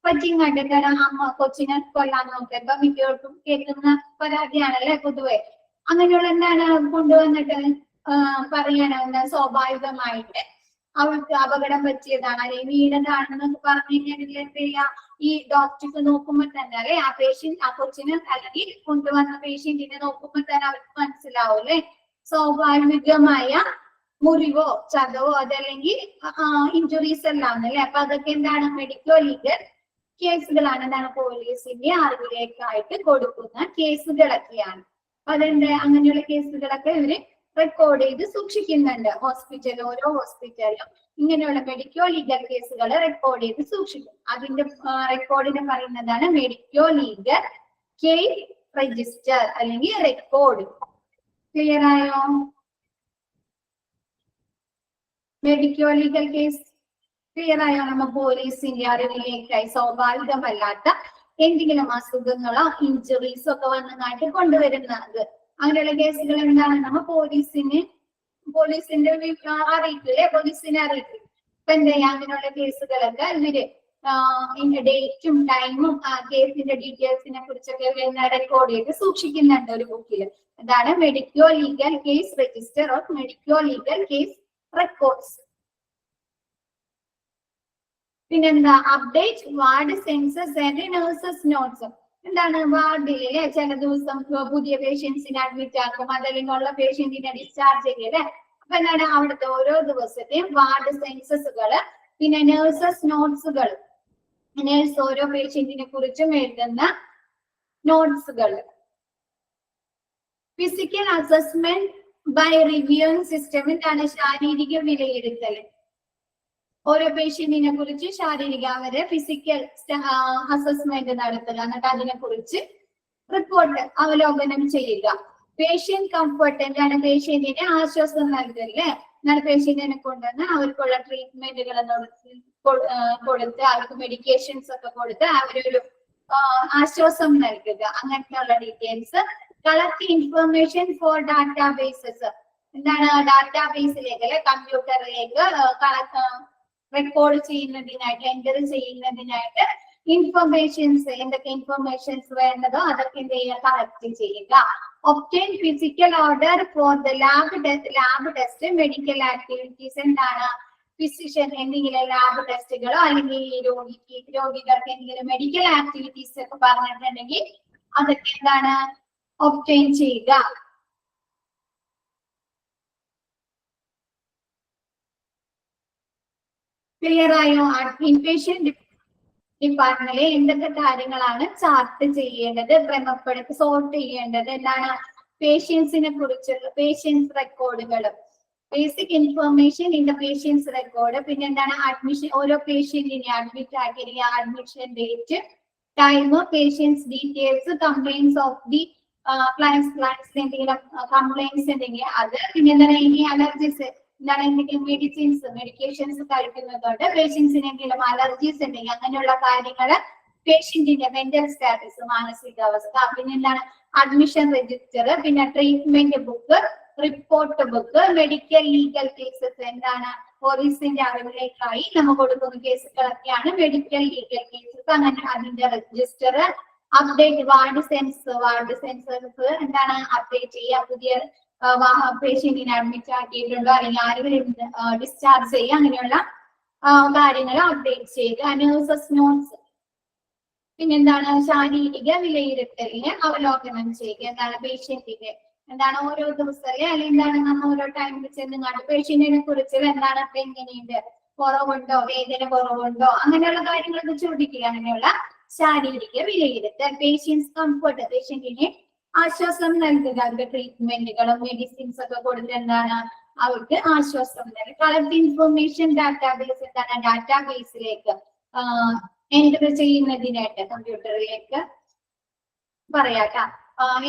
പറ്റിങ്ങാട്ട് എന്താണ് അമ്മ കൊച്ചിനെ കൊല്ലാൻ നോക്കുക. ഇപ്പൊ മിക്കവർക്കും കേൾക്കുന്ന പരാതിയാണല്ലേ പൊതുവെ. അങ്ങനെയുള്ള എന്താണ് കൊണ്ടുവന്നിട്ട് പറയാനാണ് സ്വാഭാവികമായിട്ട് അവൾക്ക് അപകടം പറ്റിയതാണ് അല്ലെങ്കിൽ വീണതാണെന്നൊക്കെ പറഞ്ഞു കഴിഞ്ഞാൽ എന്ത് ചെയ്യാ, ഈ ഡോക്ടർക്ക് നോക്കുമ്പോൾ തന്നെ അല്ലെ ആ കൊച്ചിനെ അല്ലെങ്കിൽ കൊണ്ടുവന്ന പേഷ്യന്റിനെ നോക്കുമ്പോൾ തന്നെ അവർക്ക് മനസ്സിലാവും അല്ലെ സ്വാഭാവികമായ മുറിവോ ചതവോ അതല്ലെങ്കിൽ ഇഞ്ചുറീസ് എല്ലാം അല്ലെ. അപ്പൊ അതൊക്കെ എന്താണ് മെഡിക്കോ ലീഗൽ കേസുകളാണ്. എന്താണ് പോലീസിന്റെ അറിവിലേക്കായിട്ട് കൊടുക്കുന്ന കേസുകളൊക്കെയാണ്. അതെന്ത് അങ്ങനെയുള്ള കേസുകളൊക്കെ ഇവര് റെക്കോർഡ് ചെയ്ത് സൂക്ഷിക്കുന്നുണ്ട്. ഓരോ ഹോസ്പിറ്റലിലും ഇങ്ങനെയുള്ള മെഡിക്കോ ലീഗൽ കേസുകൾ റെക്കോർഡ് ചെയ്ത് സൂക്ഷിക്കും. അതിന്റെ റെക്കോർഡിന് പറയുന്നതാണ് മെഡിക്കോ ലീഗൽ കേസ് രജിസ്റ്റർ അല്ലെങ്കിൽ റെക്കോർഡ്. ക്ലിയർ ആയോ? മെഡിക്കോ ലീഗൽ കേസ് ക്ലിയർ ആയോ? നമ്മ പോലീസിന്റെ അറിവിലേക്കായി സ്വാഭാവികമല്ലാത്ത എന്തെങ്കിലും അസുഖങ്ങളോ ഇഞ്ചുറീസോ ഒക്കെ വന്നങ്ങാട്ട് കൊണ്ടുവരുന്നത്. അങ്ങനെയുള്ള കേസുകൾ എന്താണ് നമ്മ പോലീസിന്റെ അറിയിക്കില്ലേ, പോലീസിനെ അറിയിക്കും. ഇപ്പൊ എന്താ ചെയ്യാ, അങ്ങനെയുള്ള കേസുകളൊക്കെ ഇവര് ഇതിന്റെ ഡേറ്റും ടൈമും കേസിന്റെ ഡീറ്റെയിൽസിനെ കുറിച്ചൊക്കെ റെക്കോർഡ് ചെയ്ത് സൂക്ഷിക്കുന്നുണ്ട് ഒരു ബുക്കിൽ. അതാണ് medico legal case register of medico legal case records. പിന്നെന്താ update ward census and nurses notes. എന്താണ് വാർഡിലെ ചില ദിവസം പുതിയ പേഷ്യൻസിനെ അഡ്മിറ്റ് ആക്കും, അതല്ലെങ്കിൽ ഉള്ള പേഷ്യന്റിനെ ഡിസ്ചാർജ് ചെയ്യല്ലേ. അപ്പൊ എന്താണ് അവിടുത്തെ ഓരോ ദിവസത്തെയും വാർഡ് സെൻസസുകള്, പിന്നെ നഴ്സസ് നോട്ട്സുകൾ, നേഴ്സ് ഓരോ പേഷ്യന്റിനെ കുറിച്ചും എഴുതുന്ന നോട്ട്സുകൾ. Physical assessment by reviewing system. എന്താണ് ശാരീരിക വിലയിരുത്തൽ. ഓരോ പേഷ്യന്റിനെ കുറിച്ച് ശാരീരിക അവരെ ഫിസിക്കൽ അസസ്മെന്റ് നടത്തുക, എന്നിട്ട് അതിനെ കുറിച്ച് റിപ്പോർട്ട് അവലോകനം ചെയ്യുക. Patient comfort. എന്താണ് പേഷ്യന്റിന് ആശ്വാസം നൽകല്ലേ. എന്നാൽ പേഷ്യന്റിനെ കൊണ്ടുവന്ന് അവർക്കുള്ള ട്രീറ്റ്മെന്റുകൾ കൊടുത്ത് അവർക്ക് മെഡിക്കേഷൻസ് ഒക്കെ കൊടുത്ത് അവരൊരു ആശ്വാസം നൽകുക. അങ്ങനത്തെയുള്ള details. Collect information for databases. എന്താണ് ഡാറ്റാബേസിലേക്ക് അല്ലെ കമ്പ്യൂട്ടറിലേക്ക് റെക്കോർഡ് ചെയ്യുന്നതിനായിട്ട് എൻ്റർ ചെയ്യുന്നതിനായിട്ട് ഇൻഫർമേഷൻസ്, എന്തൊക്കെ ഇൻഫർമേഷൻസ് വേണ്ടതോ അതൊക്കെ എന്ത് ചെയ്യുക, കളക്ട് ചെയ്യുക. Obtain physical order for the lab test medical activities. എന്താണ് ഫിസിഷ്യൻ എന്തെങ്കിലും ലാബ് ടെസ്റ്റുകളോ അല്ലെങ്കിൽ രോഗികൾക്ക് എന്തെങ്കിലും മെഡിക്കൽ ആക്ടിവിറ്റീസ് ഒക്കെ പറഞ്ഞിട്ടുണ്ടെങ്കിൽ അതൊക്കെ എന്താണ് ഒബ്റ്റെയിൻ ചെയ്യുക. ക്ലിയർ ആയോ? ഇൻപേഷ്യന്റ് ഡിപ്പാർട്ട്മെന്റിലെ എന്തൊക്കെ കാര്യങ്ങളാണ് ചാർട്ട് ചെയ്യേണ്ടത്, ക്രമപ്പെടുത്തി സോർട്ട് ചെയ്യേണ്ടത്. എന്താണ് പേഷ്യൻസിനെ കുറിച്ചുള്ള പേഷ്യൻസ് റെക്കോർഡുകൾ, basic information in the patients record. പിന്നെ എന്താണ് അഡ്മിഷൻ, ഓരോ പേഷ്യന്റിനെ അഡ്മിറ്റ് ആക്കിയ admission date, time, patients details, complaints of the clients എന്തെങ്കിലും കംപ്ലൈൻസ് ഉണ്ടെങ്കിൽ അത്. പിന്നെ എന്താണ് ഇനി അലർജീസ്, എന്താണ് എന്തെങ്കിലും മെഡിക്കേഷൻസ് കഴിക്കുന്നതുകൊണ്ട് പേഷ്യൻസിന് എന്തെങ്കിലും അലർജീസ് ഉണ്ടെങ്കിൽ അങ്ങനെയുള്ള കാര്യങ്ങള്, പേഷ്യന്റിന്റെ മെന്റൽ സ്റ്റാറ്റസ് മാനസികാവസ്ഥ, പിന്നെ എന്താണ് അഡ്മിഷൻ രജിസ്റ്റർ, പിന്നെ treatment book, report book, medical legal cases. എന്താണ് പോലീസിന്റെ അറിവിലേക്കായി നമ്മൾ കൊടുക്കുന്ന കേസുകളൊക്കെയാണ് മെഡിക്കൽ ലീഗൽ കേസസ്. അങ്ങനെ അതിന്റെ രജിസ്റ്റർ. അപ്ഡേറ്റ് വാർഡ് സെൻസസ് എന്താണ് അപ്ഡേറ്റ് ചെയ്യുക, പുതിയ പേഷ്യന്റിനെ അഡ്മിറ്റ് ആക്കിയിട്ടുണ്ടോ അല്ലെങ്കിൽ ആരെങ്കിലും ഡിസ്ചാർജ് ചെയ്യുക, അങ്ങനെയുള്ള കാര്യങ്ങൾ അപ്ഡേറ്റ് ചെയ്യുക. Nurses notes. പിന്നെന്താണ് ശാരീരിക വിലയിരുത്തലിനെ അവലോകനം ചെയ്യുക. എന്താണ് പേഷ്യന്റിന്റെ എന്താണ് ഓരോ ദിവസമല്ലേ അല്ലെങ്കിൽ എന്താണ് നമ്മൾ ഓരോ ടൈമിൽ ചെന്നുകൊണ്ട് പേഷ്യന്റിനെ കുറിച്ച് എന്താണ് ഇപ്പൊ എങ്ങനെയുണ്ട്, കുറവുണ്ടോ, വേദന കുറവുണ്ടോ, അങ്ങനെയുള്ള കാര്യങ്ങളൊക്കെ ചോദിക്കുക. അങ്ങനെയുള്ള ശാരീരിക വിലയിരുത്തൽ. പേഷ്യൻസ് കംഫർട്ട്, പേഷ്യന്റിനെ ആശ്വാസം നൽകുക. അവർക്ക് ട്രീറ്റ്മെന്റുകളും മെഡിസിൻസ് ഒക്കെ കൊടുത്ത് എന്താണ് അവർക്ക് ആശ്വാസം നൽകുക. Collect information database. എന്താണ് ഡാറ്റാബേസിലേക്ക് എൻ്റർ ചെയ്യുന്നതിനായിട്ട് കമ്പ്യൂട്ടറിലേക്ക് പറയാം.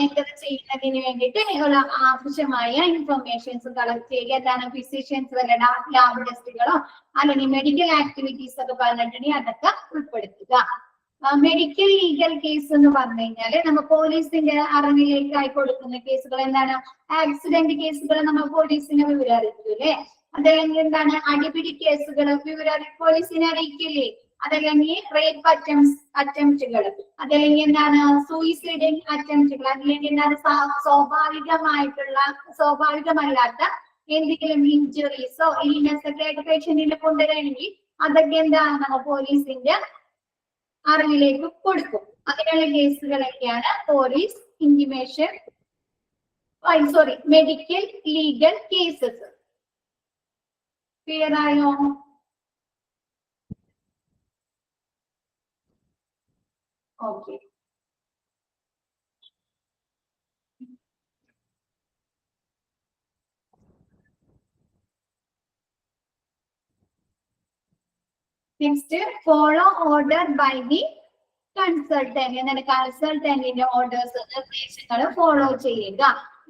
എൻ്റർ ചെയ്യുന്നതിന് വേണ്ടിയിട്ട് ഉള്ള ആവശ്യമായ ഇൻഫർമേഷൻസ് കളക്ട് ചെയ്യുക. എന്താണ് ഫിസിഷ്യൻസ് വല്ല ലാബ് ടെസ്റ്റുകളോ അല്ലെങ്കിൽ മെഡിക്കൽ ആക്ടിവിറ്റീസ് ഒക്കെ പറഞ്ഞിട്ടുണ്ടെങ്കിൽ അതൊക്കെ ഉൾപ്പെടുത്തുക. മെഡിക്കൽ ലീഗൽ കേസ് എന്ന് പറഞ്ഞു കഴിഞ്ഞാല് നമ്മൾ പോലീസിന്റെ അറിവിലേക്കായി കൊടുക്കുന്ന കേസുകൾ എന്താണ്? ആക്സിഡന്റ് കേസുകൾ നമ്മൾ പോലീസിനെ വിവരം അറിയിക്കൂലേ? അതല്ലെങ്കിൽ എന്താണ്? അടിപിടി കേസുകൾ വിവരം പോലീസിനെ അറിയിക്കില്ലേ? അതല്ലെങ്കിൽ റേപ്പ് അറ്റംപ്റ്റുകൾ, അതല്ലെങ്കിൽ എന്താണ്? സൂയിസൈഡ് അറ്റംപ്റ്റുകൾ, അല്ലെങ്കിൽ എന്താണ്? സ്വാഭാവികമല്ലാത്ത എന്തെങ്കിലും ഇഞ്ചുറീസോ ഇൽനെസ് ഒക്കെ ആയിട്ട് പേഷ്യന്റിനെ കൊണ്ടുവരികയാണെങ്കിൽ അതൊക്കെ എന്താണ്? നമ്മൾ പോലീസിന്റെ അറിവിലേക്ക് കൊടുക്കും. അങ്ങനെയുള്ള കേസുകളൊക്കെയാണ് police intimation medical legal cases. Clear ആയോ? Okay. Next, follow order by the consultant. എന്താണ്? കൺസൾട്ടന്റിന്റെ ഓർഡേഴ്സ്, നിർദ്ദേശങ്ങൾ ഫോളോ ചെയ്യുക.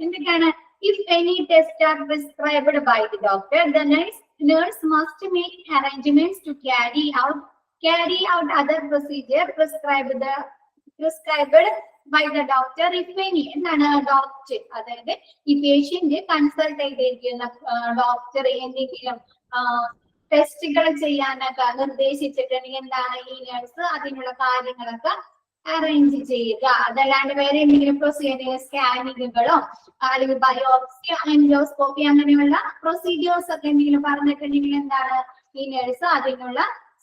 എന്തൊക്കെയാണ്? If any test are prescribed by the doctor, the nurse must make arrangements to carry out other procedure prescribed by the doctor if any. എന്താണ്? Doctor, അതായത് ഈ patient consult ചെയ്തിരിക്കുന്ന doctor എന്തെങ്കിലും ടെസ്റ്റുകൾ ചെയ്യാനൊക്കെ നിർദ്ദേശിച്ചിട്ടുണ്ടെങ്കിൽ എന്താണ്? ഈ നഴ്സ് അതിനുള്ള കാര്യങ്ങളൊക്കെ അറേഞ്ച് ചെയ്യുക. അതല്ലാണ്ട് വേറെ എന്തെങ്കിലും പ്രൊസീജിയർ, സ്കാനിങ്ങുകളോ അല്ലെങ്കിൽ ബയോപ്സി, എൻഡോസ്കോപ്പി അങ്ങനെയുള്ള പ്രൊസീജിയേഴ്സ് ഒക്കെ എന്തെങ്കിലും പറഞ്ഞിട്ടുണ്ടെങ്കിൽ എന്താണ്? ഈ നഴ്സ് അതിനുള്ള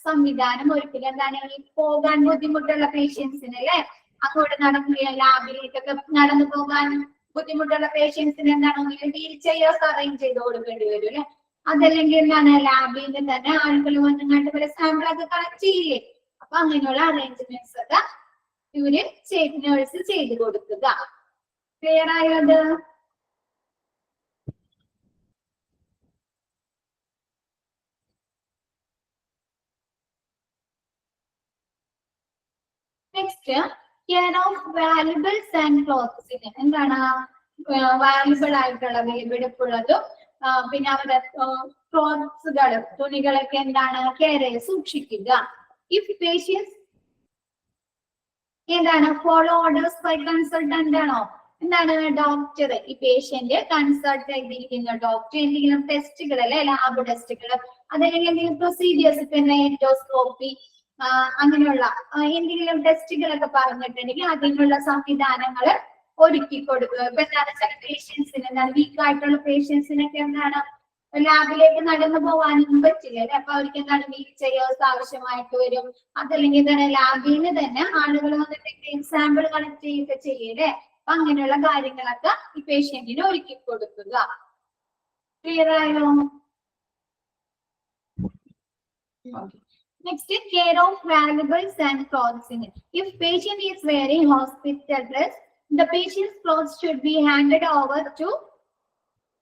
സംവിധാനം ഒരുക്കുക. എന്താണ്? ഈ പോകാൻ ബുദ്ധിമുട്ടുള്ള പേഷ്യൻസിന് അല്ലെ, അങ്ങോട്ട് നടക്കുക ലാബിലേക്കൊക്കെ നടന്നു പോകാൻ ബുദ്ധിമുട്ടുള്ള പേഷ്യൻസിന് എന്താണെങ്കിൽ വീൽ ചെയർസ് അറേഞ്ച് ചെയ്ത് കൊടുക്കേണ്ടി വരും അല്ലെ. അതല്ലെങ്കിൽ എന്താണ്? ലാബിൽ നിന്ന് തന്നെ ആളുകൾ വന്നിങ്ങാണ്ട് വരെ സാമ്പിൾ ഒക്കെ കളക്ട് ചെയ്യില്ലേ? അപ്പൊ അങ്ങനെയുള്ള അറേഞ്ച്മെന്റ്സ് ഒക്കെ ഇവര് നേഴ്സ് ചെയ്ത് കൊടുക്കുക. ക്ലിയർ ആയത്? Next, care of valuables and ക്ലോത്ത്സിന്. എന്താണ്? വാല്യുബിൾ ആയിട്ടുള്ള വിലപിടിപ്പുള്ളതും പിന്നെ അവരുടെ ക്ലോത്ത്സുകൾ, തുണികളൊക്കെ എന്താണ്? കെയർ സൂക്ഷിക്കുക. ഇഫ് പേഷ്യൻസ് എന്താണ്? ഫോളോ ഓർഡേഴ്സ് ബൈ കൺസൾട്ടന്റ് ആണോ? എന്താണ്? ഡോക്ടർ ഈ പേഷ്യന്റ് കൺസൾട്ട് ചെയ്തിരിക്കുന്ന ഡോക്ടർ എന്തെങ്കിലും ടെസ്റ്റുകൾ അല്ലെ, ലാബ് ടെസ്റ്റുകൾ, അതല്ലെങ്കിൽ എന്തെങ്കിലും പ്രൊസീജിയേഴ്സ്, പിന്നെ എൻഡോസ്കോപ്പി അങ്ങനെയുള്ള എന്തെങ്കിലും ടെസ്റ്റുകളൊക്കെ പറഞ്ഞിട്ടുണ്ടെങ്കിൽ അതിനുള്ള സംവിധാനങ്ങൾ ഒരുക്കി കൊടുക്കുക. ഇപ്പൊ എന്താണ്? ചില പേഷ്യൻസിന് എന്താണ്? വീക്ക് ആയിട്ടുള്ള പേഷ്യൻസിനൊക്കെ എന്താണ്? ലാബിലേക്ക് നടന്നു പോകാനൊന്നും പറ്റില്ല അല്ലെ. അപ്പൊ അവർക്ക് എന്താണ്? വീൽ ചെയേഴ്സ് ആവശ്യമായിട്ട് വരും. അതല്ലെങ്കിൽ എന്താണ്? ലാബിൽ നിന്ന് തന്നെ ആളുകൾ വന്നിട്ട് സാമ്പിൾ കളക്ട് ചെയ്യുക ചെയ്യല്ലേ. അപ്പൊ അങ്ങനെയുള്ള കാര്യങ്ങളൊക്കെ ഈ പേഷ്യന്റിന് ഒരുക്കി കൊടുക്കുക. ക്ലിയർ ആയോ? Next, care of valuables and ക്ലോത്ത്സിന്. If patient is wearing hospital dress, the patient's clothes should be handed over to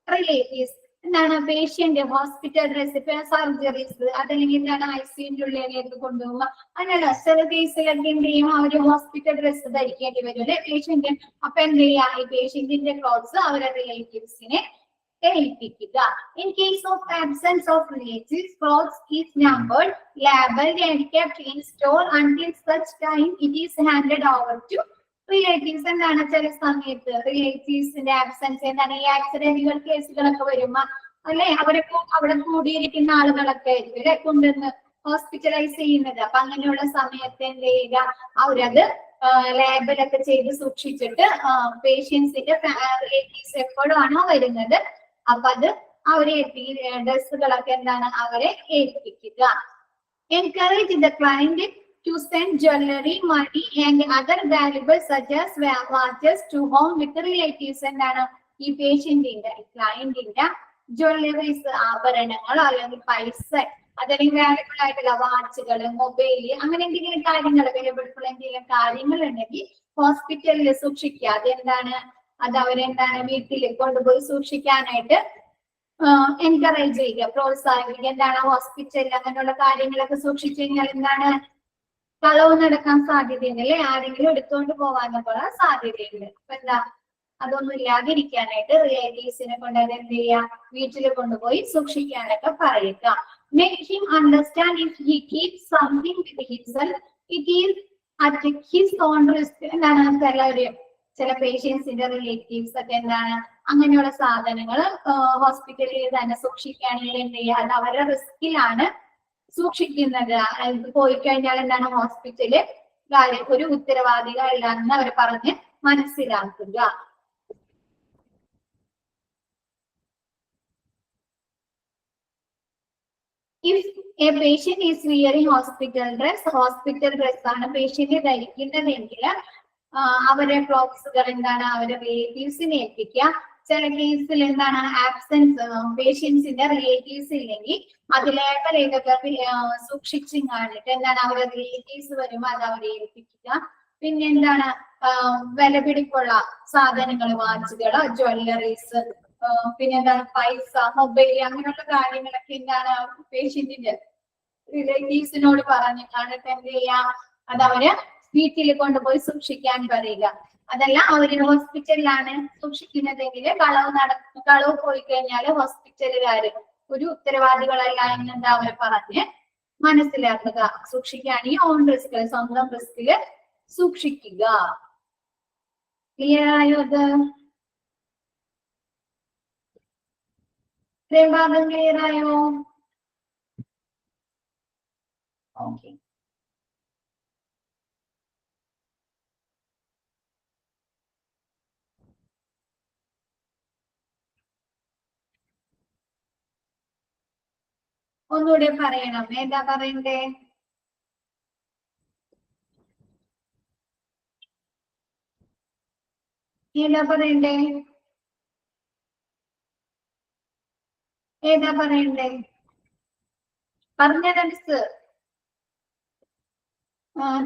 relatives. എന്താണ്? പേഷ്യന്റ് ഹോസ്പിറ്റൽ ഡ്രസ്, ഇപ്പൊ സർജറീസ്, അതല്ലെങ്കിൽ എന്താണ്? ICUന്റെ ഉള്ളിലേക്ക് കൊണ്ടുപോകുക. അങ്ങനെയുള്ള ചില കേസിലൊക്കെ എന്ത് ചെയ്യും? അവര് ഹോസ്പിറ്റൽ ഡ്രസ് ധരിക്കേണ്ടി വരും അല്ലെ പേഷ്യന്റ്. അപ്പൊ എന്ത് ചെയ്യാ? ഈ പേഷ്യന്റിന്റെ ക്ലോത്ത്സ് അവരുടെ റിലേറ്റീവ്സിനെ ഏൽപ്പിക്കുക. In case of absence of relatives, clothes is numbered, labelled and kept in store until such time it is handed over to relatives. എന്താണ്? ചില സമയത്ത് റിലേറ്റീവ്സിന്റെ ആബ്സെൻസ് എന്താണ്? ഈ ആക്സിഡന്റുകൾ കേസുകളൊക്കെ വരുമ്പോ അല്ലെ, അവിടെ കൂടിയിരിക്കുന്ന ആളുകളൊക്കെ ആയിരിക്കും അല്ലെ കൊണ്ടുവന്ന് ഹോസ്പിറ്റലൈസ് ചെയ്യുന്നത്. അപ്പൊ അങ്ങനെയുള്ള സമയത്ത് എന്ത് ചെയ്യുക? അവരത് ലേബലൊക്കെ ചെയ്ത് സൂക്ഷിച്ചിട്ട് പേഷ്യൻസിന്റെ റിലേറ്റീവ്സ് എപ്പോഴാണോ വരുന്നത് അപ്പൊ അത് അവരെ ഡ്രസ്സുകളൊക്കെ എന്താണ്? അവരെ ഏൽപ്പിക്കുക. Encourage the client to send jewelry, money and other valuables such as watches to home with relatives. എന്താണ്? ഈ പേഷ്യന്റിന്റെ ക്ലയന്റിന്റെ ജ്വല്ലറീസ്, ആഭരണങ്ങൾ അല്ലെങ്കിൽ പൈസ, അതല്ലെങ്കിൽ വാല്യുബിൾ ആയിട്ടുള്ള വാച്ചുകൾ, മൊബൈല്, അങ്ങനെ എന്തെങ്കിലും കാര്യങ്ങൾ, വിലപിടിപ്പുള്ള എന്തെങ്കിലും കാര്യങ്ങൾ ഉണ്ടെങ്കിൽ ഹോസ്പിറ്റലിൽ സൂക്ഷിക്കുക. അതെന്താണ്? അത് അവരെന്താണ്? വീട്ടിൽ കൊണ്ടുപോയി സൂക്ഷിക്കാനായിട്ട് എൻകറേജ് ചെയ്യുക, പ്രോത്സാഹിപ്പിക്കുക. എന്താണ്? ഹോസ്പിറ്റലിൽ അങ്ങനെയുള്ള കാര്യങ്ങളൊക്കെ സൂക്ഷിച്ചു കഴിഞ്ഞാൽ എന്താണ്? കളവ് നടക്കാൻ സാധ്യതയുണ്ട് അല്ലെ, ആരെങ്കിലും എടുത്തുകൊണ്ട് പോകാനൊക്കെ സാധ്യതയുണ്ട്. അപ്പൊ എന്താ, അതൊന്നും ഇല്ലാതിരിക്കാനായിട്ട് റിലേറ്റീവ്സിനെ കൊണ്ട് അത് എന്ത് ചെയ്യാ, വീട്ടിൽ കൊണ്ടുപോയി സൂക്ഷിക്കാനൊക്കെ പറയുക. Make him understand if he keeps something with himself, it is at his own risk. എന്താണ്, ചില പേഷ്യൻസിന്റെ റിലേറ്റീവ്സ് ഒക്കെ എന്താണ് അങ്ങനെയുള്ള സാധനങ്ങൾ ഹോസ്പിറ്റലിൽ തന്നെ സൂക്ഷിക്കുകയാണെങ്കിൽ എന്ത് ചെയ്യുക, അത് അവരുടെ റിസ്കിലാണ് സൂക്ഷിക്കുന്നത്. പോയി കഴിഞ്ഞാൽ എന്താണ്, ഹോസ്പിറ്റല് ഒരു ഉത്തരവാദികളല്ല എന്ന് അവർ പറഞ്ഞ് മനസ്സിലാക്കുക. If a patient is wearing hospital dress ആണ് പേഷ്യന്റ് ധരിക്കുന്നതെങ്കിൽ അവരെ ക്ലോത്ത്സുകൾ എന്താണ് അവരെ റിലേറ്റീവ്സിനെ ഏൽപ്പിക്കുക. ചില കേസിൽ എന്താണ് ആബ്സെൻസ് പേഷ്യൻസിന്റെ റിലേറ്റീവ്സ് ഇല്ലെങ്കിൽ അതിലേറെ ഇതൊക്കെ സൂക്ഷിച്ചും കാണിട്ട് എന്താണ് അവരുടെ റിലേറ്റീവ്സ് വരുമ്പോൾ അത് അവരെ ഏൽപ്പിക്കുക. പിന്നെ എന്താണ് വിലപിടിപ്പുള്ള സാധനങ്ങൾ, വാച്ചുകള്, ജ്വല്ലറീസ്, പിന്നെ എന്താണ് പൈസ, മൊബൈൽ, അങ്ങനെയുള്ള കാര്യങ്ങളൊക്കെ എന്താണ് പേഷ്യന്റിന്റെ റിലേറ്റീവ്സിനോട് പറഞ്ഞു കാണിട്ട് എന്ത് ചെയ്യാം, അത് അവര് വീട്ടിൽ കൊണ്ടുപോയി സൂക്ഷിക്കാൻ പറയുക. അതല്ല അവര് ഹോസ്പിറ്റലിലാണ് സൂക്ഷിക്കുന്നതെങ്കിൽ കളവ് പോയി കഴിഞ്ഞാൽ ഹോസ്പിറ്റലുകാര് ഒരു ഉത്തരവാദികളല്ല എന്നെന്താ അവര് പറഞ്ഞ് മനസ്സിലാക്കുക. സൂക്ഷിക്കുകയാണെങ്കിൽ ഓൺ റിസ്കില്, സ്വന്തം റിസ്കില് സൂക്ഷിക്കുക. ക്ലിയർ ആയോ? അത് ഇത്രയും ഭാഗം ക്ലിയർ ആയോ? ഓക്കെ. ഒന്നുകൂടെ പറയണം. ഏതാ പറയണ്ടേ? ഏതാ പറയണ്ടേ? ഏതാ പറയണ്ടേ? പറഞ്ഞതനുസ്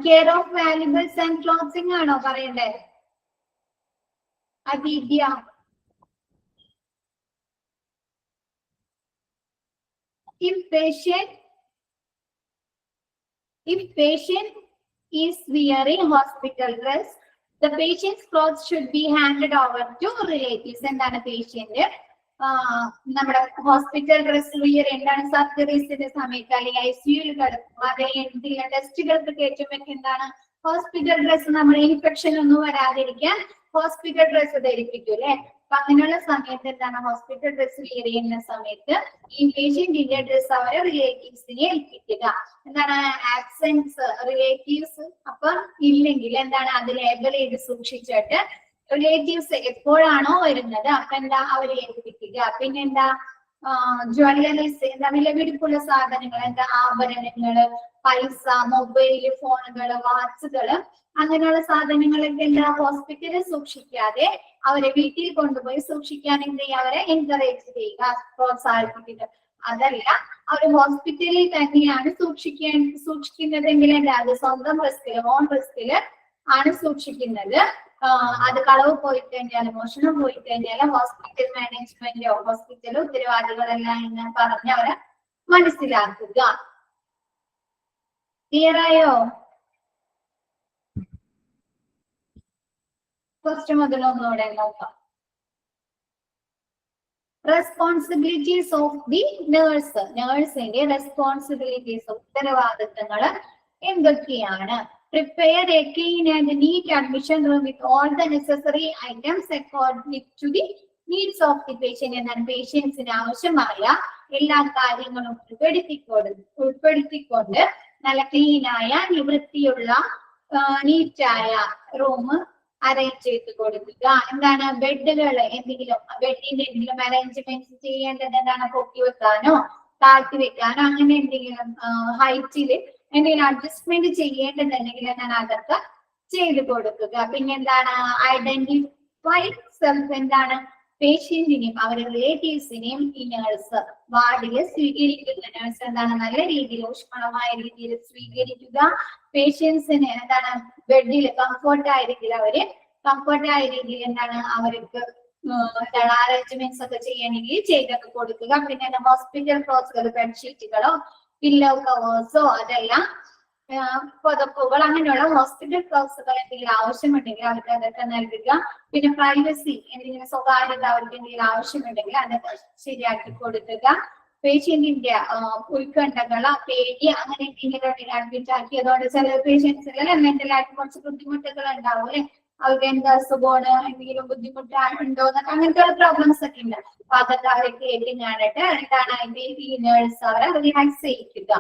care of valuables and clothing ആണോ പറയണ്ടേ? Aditya, if patient is wearing hospital dress, the patient's clothes should be handed over to relatives. എന്താണ് പേഷ്യന്റ് നമ്മുടെ ഹോസ്പിറ്റൽ ഡ്രസ് വിയർ എന്താണ് സർജറീസിന്റെ സമയത്ത് അല്ലെങ്കിൽ ICUയിൽ കിടക്കും, അതേ എന്തെങ്കിലും ടെസ്റ്റുകൾക്ക് കയറ്റുമ്പോൾ എന്താണ് ഹോസ്പിറ്റൽ ഡ്രസ് നമ്മുടെ ഇൻഫെക്ഷൻ ഒന്നും വരാതിരിക്കാൻ ഹോസ്പിറ്റൽ ഡ്രസ് ധരിപ്പിക്കും അല്ലെ. അപ്പൊ അങ്ങനെയുള്ള സമയത്ത് എന്താണ് ഹോസ്പിറ്റൽ ഡ്രസ് വിയർ ചെയ്യുന്ന സമയത്ത് ഈ പേഷ്യന്റിന്റെ ഡ്രസ് അവരെ റിലേറ്റീവ്സിനെ ഏൽപ്പിക്കുക. എന്താണ് ആബ്സെൻസ് റിലേറ്റീവ്സ് അപ്പൊ ഇല്ലെങ്കിൽ എന്താണ് അത് ലേബൽ ചെയ്ത് സൂക്ഷിച്ചിട്ട് റിലേറ്റീവ്സ് എപ്പോഴാണോ വരുന്നത് അപ്പൊ എന്താ അവരെ ഏൽപ്പിക്കുക. പിന്നെന്താ ജ്വല്ലറീസ്, എന്താ വിലപിടിപ്പുള്ള സാധനങ്ങൾ, എന്താ ആഭരണങ്ങള്, പൈസ, മൊബൈല്, ഫോണുകള്, വാച്ചുകള്, അങ്ങനെയുള്ള സാധനങ്ങളൊക്കെ എന്താ ഹോസ്പിറ്റലിൽ സൂക്ഷിക്കാതെ അവരെ വീട്ടിൽ കൊണ്ടുപോയി സൂക്ഷിക്കാൻ എന്ത് ചെയ്യുക, അവരെ എൻകറേജ് ചെയ്യുക, പ്രോത്സാഹിപ്പിക്കുക. അതല്ല അവർ ഹോസ്പിറ്റലിൽ തന്നെയാണ് സൂക്ഷിക്കുന്നതെങ്കിൽ എന്താ അത് സ്വന്തം റിസ്കില്, ഓൺ റിസ്കില് ആണ് സൂക്ഷിക്കുന്നത്. അത് കളവ് പോയി കഴിഞ്ഞാൽ, മോഷണം പോയി കഴിഞ്ഞാൽ ഹോസ്പിറ്റൽ മാനേജ്മെന്റോ ഹോസ്പിറ്റലോ ഉത്തരവാദികളല്ല എന്ന് പറഞ്ഞ് അവരെ മനസ്സിലാക്കുക. ക്ലിയർ ആയോ? ഫസ്റ്റ് മുതൽ ഒന്നുകൂടെ നോക്കാം. റെസ്പോൺസിബിലിറ്റീസ് ഓഫ് ദി നേഴ്സ്, നേഴ്സിന്റെ റെസ്പോൺസിബിലിറ്റീസ്, ഉത്തരവാദിത്തങ്ങൾ എന്തൊക്കെയാണ്? Prepare a clean and neat admission room with all the necessary items according to the needs of the patient. എന്നാൽ പേഷ്യൻസിന് ആവശ്യമായ എല്ലാ കാര്യങ്ങളും ഉൾപ്പെടുത്തിക്കൊണ്ട് നല്ല ക്ലീനായ വൃത്തിയുള്ള നീറ്റായ റൂം അറേഞ്ച് ചെയ്ത് കൊടുക്കുക. എന്താണ് ബെഡുകൾ എന്തെങ്കിലും ബെഡിന്റെ എന്തെങ്കിലും അറേഞ്ച്മെന്റ്സ് ചെയ്യേണ്ടത് എന്താണ് പൊക്കി വെക്കാനോ താഴ്ത്തി വെക്കാനോ അങ്ങനെ എന്തെങ്കിലും ഹൈറ്റില് എന്തെങ്കിലും അഡ്ജസ്റ്റ്മെന്റ് ചെയ്യേണ്ടതുണ്ടെങ്കിൽ ഞാൻ അതൊക്കെ ചെയ്ത് കൊടുക്കുക. പിന്നെന്താണ് ഐഡന്റിഫൈ സെൽഫ്, എന്താണ് പേഷ്യന്റിനെയും അവരുടെ റിലേറ്റീവ്സിനെയും ഈ നേഴ്സ് വാർഡിൽ സ്വീകരിക്കുന്ന നേഴ്സ് എന്താണ് നല്ല രീതിയിൽ ഊഷ്മളമായ രീതിയിൽ സ്വീകരിക്കുക. പേഷ്യൻസിന് എന്താണ് ബെഡിൽ കംഫർട്ടായ രീതിയിൽ കംഫർട്ടായ രീതിയിൽ എന്താണ് അവർക്ക് എന്താണ് അറേഞ്ച്മെന്റ്സ് ഒക്കെ ചെയ്യണമെങ്കിൽ ചെയ്തൊക്കെ കൊടുക്കുക. പിന്നെ ഹോസ്പിറ്റൽ ക്ലോത്ത്സുകൾ, ബെഡ്ഷീറ്റുകളോ പില്ലോ കവേഴ്സോ അതെല്ലാം പുതപ്പുകൾ അങ്ങനെയുള്ള ഹോസ്പിറ്റൽ ഗ്ലൗസുകൾ എന്തെങ്കിലും ആവശ്യമുണ്ടെങ്കിൽ അവർക്ക് അതൊക്കെ നൽകുക. പിന്നെ പ്രൈവസി എന്തെങ്കിലും സ്വകാര്യത അവർക്ക് എന്തെങ്കിലും ആവശ്യമുണ്ടെങ്കിൽ അതൊക്കെ ശരിയാക്കി കൊടുക്കുക. പേഷ്യന്റിന്റെ ഉത്കണ്ഠകൾ പേടി അങ്ങനെ എന്തെങ്കിലും അഡ്മിറ്റ് ആക്കി അതോടെ ചില പേഷ്യൻസിൽ മെന്റലായിട്ട് കുറച്ച് ബുദ്ധിമുട്ടുകൾ ഉണ്ടാവും അല്ലെ, അവർക്ക് എന്താ അസുഖമാണ് എന്തെങ്കിലും ബുദ്ധിമുട്ട് ഉണ്ടോ എന്നൊക്കെ അങ്ങനത്തെ പ്രോബ്ലംസ് ഒക്കെ ഉണ്ട്. അപ്പൊ അതൊക്കെ അവരെ കേട്ടി ഞാനിട്ട് എന്താണ് അതിന്റെ ഈ നേഴ്സ് അവരെ റിലാക്സ് ചെയ്യിക്കുക.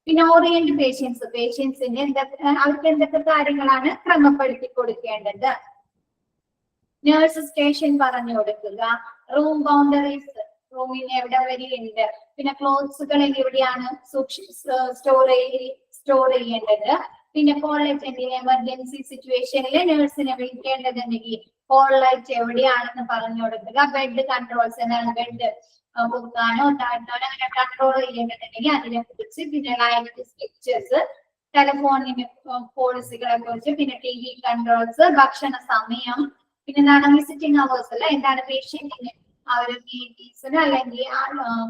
പിന്നെ ഓറിയന്റ് പേഷ്യൻസിന്റെ അവർക്ക് എന്തൊക്കെ കാര്യങ്ങളാണ് ക്രമപ്പെടുത്തി കൊടുക്കേണ്ടത്. നേഴ്സ് സ്റ്റേഷൻ പറഞ്ഞു കൊടുക്കുക. റൂം ബൗണ്ടറീസ് റൂമിന് എവിടെ വരെയുണ്ട്, പിന്നെ ക്ലോത്ത്സുകൾ എവിടെയാണ് സ്റ്റോർ ചെയ്യേണ്ടത്. പിന്നെ കോൾ ലൈറ്റ് എന്തെങ്കിലും എമർജൻസി സിറ്റുവേഷനിൽ നേഴ്സിനെ വിളിക്കേണ്ടതുണ്ടെങ്കിൽ കോൾ ലൈറ്റ് എവിടെയാണെന്ന് പറഞ്ഞു കൊടുക്കുക. ബെഡ് കൺട്രോൾസ് എന്താണ്, ബെഡ് പൊക്കാനോ താഴ്ത്താനോ അങ്ങനെ കൺട്രോൾ ചെയ്യേണ്ടതുണ്ടെങ്കിൽ അതിനെ കുറിച്ച്, പിന്നെ ലൈറ്റ് സ്വിച്ചസ്, ടെലിഫോണിന് പോളിസികളെ കുറിച്ച്, പിന്നെ TV കൺട്രോൾസ്, ഭക്ഷണ സമയം, പിന്നെ എന്താണ് വിസിറ്റിംഗ് അവേഴ്സ് അല്ല എന്താണ് പേഷ്യന്റിന് അവര് റിലേറ്റീവ്സിന് അല്ലെങ്കിൽ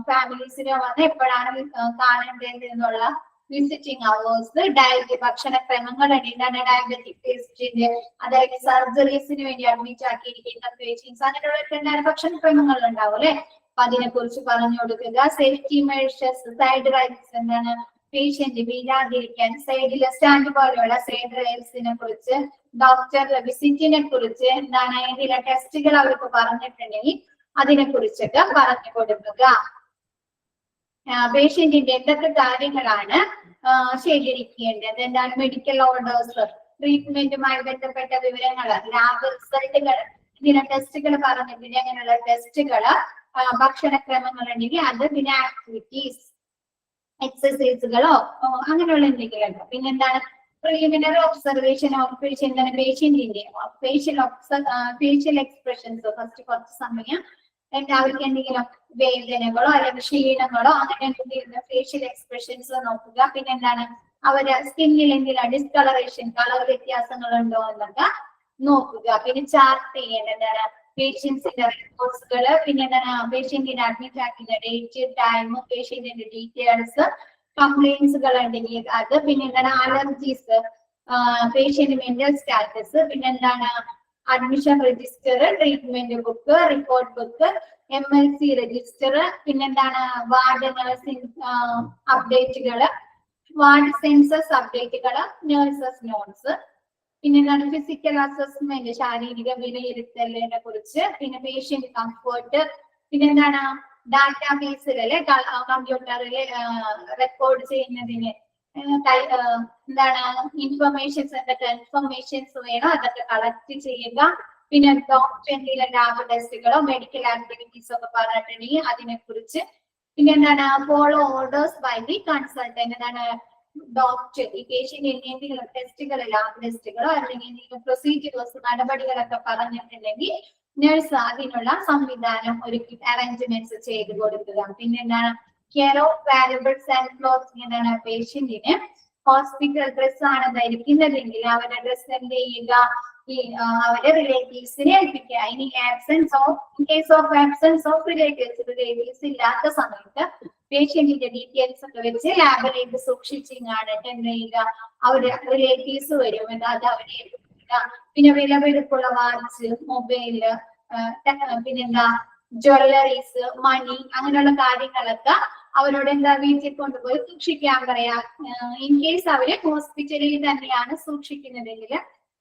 ഫാമിലീസിന് വന്ന് എപ്പോഴാണ് കാണേണ്ടത് എന്നുള്ള വിസിറ്റിംഗ് അവേഴ്സ്, ഡയറ്റ് ഭക്ഷണക്രമങ്ങൾ എന്താണ് ഡയബറ്റിക് പേഷ്യന്റ് അതായത് സർജറീസിന് വേണ്ടി അഡ്മിറ്റ് ആക്കിയിരിക്കുന്ന പേഷ്യൻസ് അങ്ങനെയുള്ള എന്താണ് ഭക്ഷണക്രമങ്ങൾ ഉണ്ടാവും അല്ലെ, അപ്പൊ അതിനെ കുറിച്ച് പറഞ്ഞു കൊടുക്കുക. സേഫ്റ്റി മെഷേഴ്സ്, സൈഡ് റൈൽസ് എന്താണ് പേഷ്യന്റ് വീഴാതിരിക്കാൻ സൈഡിലെ സ്റ്റാൻഡ് പോലെയുള്ള സൈഡ് റൈൽസിനെ കുറിച്ച്, ഡോക്ടർ വിസിറ്റിനെ കുറിച്ച് എന്താണ് ഏതെങ്കിലും ടെസ്റ്റുകൾ അവർക്ക് പറഞ്ഞിട്ടുണ്ടെങ്കിൽ അതിനെ കുറിച്ചൊക്കെ പറഞ്ഞു കൊടുക്കുക. പേഷ്യന്റിന്റെ എന്തൊക്കെ കാര്യങ്ങളാണ് ശേഖരിക്കേണ്ടത്, എന്താണ് മെഡിക്കൽ ഓർഡേഴ്സ്, ട്രീറ്റ്മെന്റുമായി ബന്ധപ്പെട്ട വിവരങ്ങൾ, ലാബ് റിസൾട്ടുകൾ, ഇതിനെ ടെസ്റ്റുകൾ പറഞ്ഞിട്ടുണ്ട് അങ്ങനെയുള്ള ടെസ്റ്റുകൾ, ഭക്ഷണക്രമങ്ങൾ ഉണ്ടെങ്കിൽ അത്, പിന്നെ ആക്ടിവിറ്റീസ് എക്സസൈസുകളോ അങ്ങനെയുള്ള എന്തെങ്കിലും. പിന്നെ എന്താണ് പ്രിലിമിനറി ഒബ്സർവേഷൻ ഓഫ് പേഷ്യന്റിന്റെ ഫേഷ്യൽ എക്സ്പ്രഷൻസ് ഫസ്റ്റ് കുറച്ച് സമയം അവർക്ക് എന്തെങ്കിലും വേദനകളോ അല്ലെങ്കിൽ ക്ഷീണങ്ങളോ അങ്ങനെ എന്തെങ്കിലും ഫേഷ്യൽ എക്സ്പ്രഷൻസ് നോക്കുക. പിന്നെ എന്താണ് അവര് സ്കിന്നിൽ എന്തെങ്കിലും ഡിസ്കളറേഷൻ കളർ വ്യത്യാസങ്ങൾ ഉണ്ടോ എന്നൊക്കെ നോക്കുക. പിന്നെ ചാർട്ട് ചെയ്യേണ്ടതാണ് പേഷ്യൻസിന്റെ റിപ്പോർട്ട്സുകള്, പിന്നെ എന്താണ് പേഷ്യന്റിനെ അഡ്മിറ്റ് ആക്കുന്ന ഡേറ്റ് ടൈം, പേഷ്യന്റിന്റെ ഡീറ്റെയിൽസ്, കംപ്ലൈൻസുകൾ ഉണ്ടെങ്കിൽ അത്, പിന്നെ എന്താണ് അലർജീസ്, പേഷ്യന്റ് മെന്റൽ സ്റ്റാറ്റസ്, പിന്നെ എന്താണ് admission register, treatment book, report book, MLC register, പിന്നെന്താണ് വാർഡ് നഴ്സിംഗ് അപ്ഡേറ്റുകള്, വാർഡ് സെൻസസ് അപ്ഡേറ്റുകള്, നഴ്സസ് നോട്ട്സ്, പിന്നെന്താണ് ഫിസിക്കൽ അസസ്മെന്റ് ശാരീരിക വിലയിരുത്തലിനെ കുറിച്ച്, പിന്നെ പേഷ്യന്റ് കംഫർട്ട്, പിന്നെന്താണ് ഡാറ്റാബേസിലെ കമ്പ്യൂട്ടറില് റെക്കോർഡ് ചെയ്യുന്നതിന് എന്താണ് ഇൻഫർമേഷൻസ് എന്തൊക്കെ ഇൻഫർമേഷൻസ് വേണോ അതൊക്കെ കളക്ട് ചെയ്യുക. പിന്നെ ഡോക്ടർ എന്തെങ്കിലും ലാബ് ടെസ്റ്റുകളോ മെഡിക്കൽ ആക്ടിവിറ്റീസോ ഒക്കെ പറഞ്ഞിട്ടുണ്ടെങ്കിൽ അതിനെ കുറിച്ച്, പിന്നെ എന്താണ് follow orders by the consultant, എന്താണ് ഡോക്ടർ ഈ പേഷ്യന്റ് എന്തെങ്കിലും ടെസ്റ്റുകൾ ലാബ് ടെസ്റ്റുകളോ അല്ലെങ്കിൽ എന്തെങ്കിലും പ്രൊസീജിയേഴ്സ് നടപടികളൊക്കെ പറഞ്ഞിട്ടുണ്ടെങ്കിൽ നഴ്സ് അതിനുള്ള സംവിധാനം ഒരുക്കി അറേഞ്ച്മെന്റ്സ് ചെയ്ത് കൊടുക്കുക. പിന്നെ എന്താണ് care of valuables and clothes, എന്താണ് പേഷ്യന്റിന് ഹോസ്പിറ്റൽ ഡ്രസ് ആണ് ധരിക്കുന്നതെങ്കിൽ അവരുടെ ഡ്രസ് എന്ത് ചെയ്യുക, അവരുടെ റിലേറ്റീവ്സിനെ ഏൽപ്പിക്കുക. ഇനി case of absence of relatives ഇല്ലാത്ത സമയത്ത് പേഷ്യന്റിന്റെ ഡീറ്റെയിൽസ് ഒക്കെ വെച്ച് ലാബിലേക്ക് സൂക്ഷിച്ചിങ്ങാണ് എന്ത് ചെയ്യുക, അവരുടെ റിലേറ്റീവ്സ് വരും അത് അവരെ ഏൽപ്പിക്കുക. പിന്നെ വിലപിടിപ്പുള്ള വാച്ച്, മൊബൈല്, പിന്നെന്താ ജ്വല്ലറീസ്, മണി അങ്ങനെയുള്ള കാര്യങ്ങളൊക്കെ അവരോട് എന്താ വീട്ടിൽ കൊണ്ടുപോയി സൂക്ഷിക്കാൻ പറയാ. ഇൻ കേസ് അവര് ഹോസ്പിറ്റലിൽ തന്നെയാണ് സൂക്ഷിക്കുന്നതെങ്കിൽ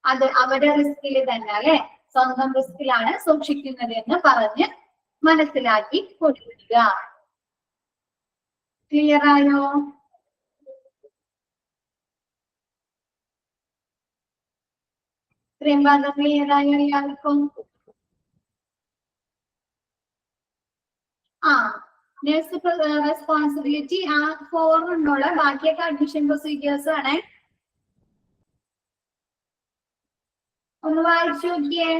അത് അവരുടെ റിസ്കിൽ തന്നെ അല്ലെ, സ്വന്തം റിസ്കിലാണ് സൂക്ഷിക്കുന്നത് എന്ന് പറഞ്ഞ് മനസ്സിലാക്കി കൊടുക്കുക. ക്ലിയർ ആയോ? ഇത്രയും ഭാഗം ക്ലിയർ ആയോ എല്ലാവർക്കും? നഴ്സ് റെസ്പോൺസിബിലിറ്റി ആ 4 ഉള്ള ബാക്കിയൊക്കെ അഡ്മിഷൻ പ്രൊസീജിയേഴ്സ് ആണ്. ഒന്ന് വായിച്ചു നോക്കിയേ,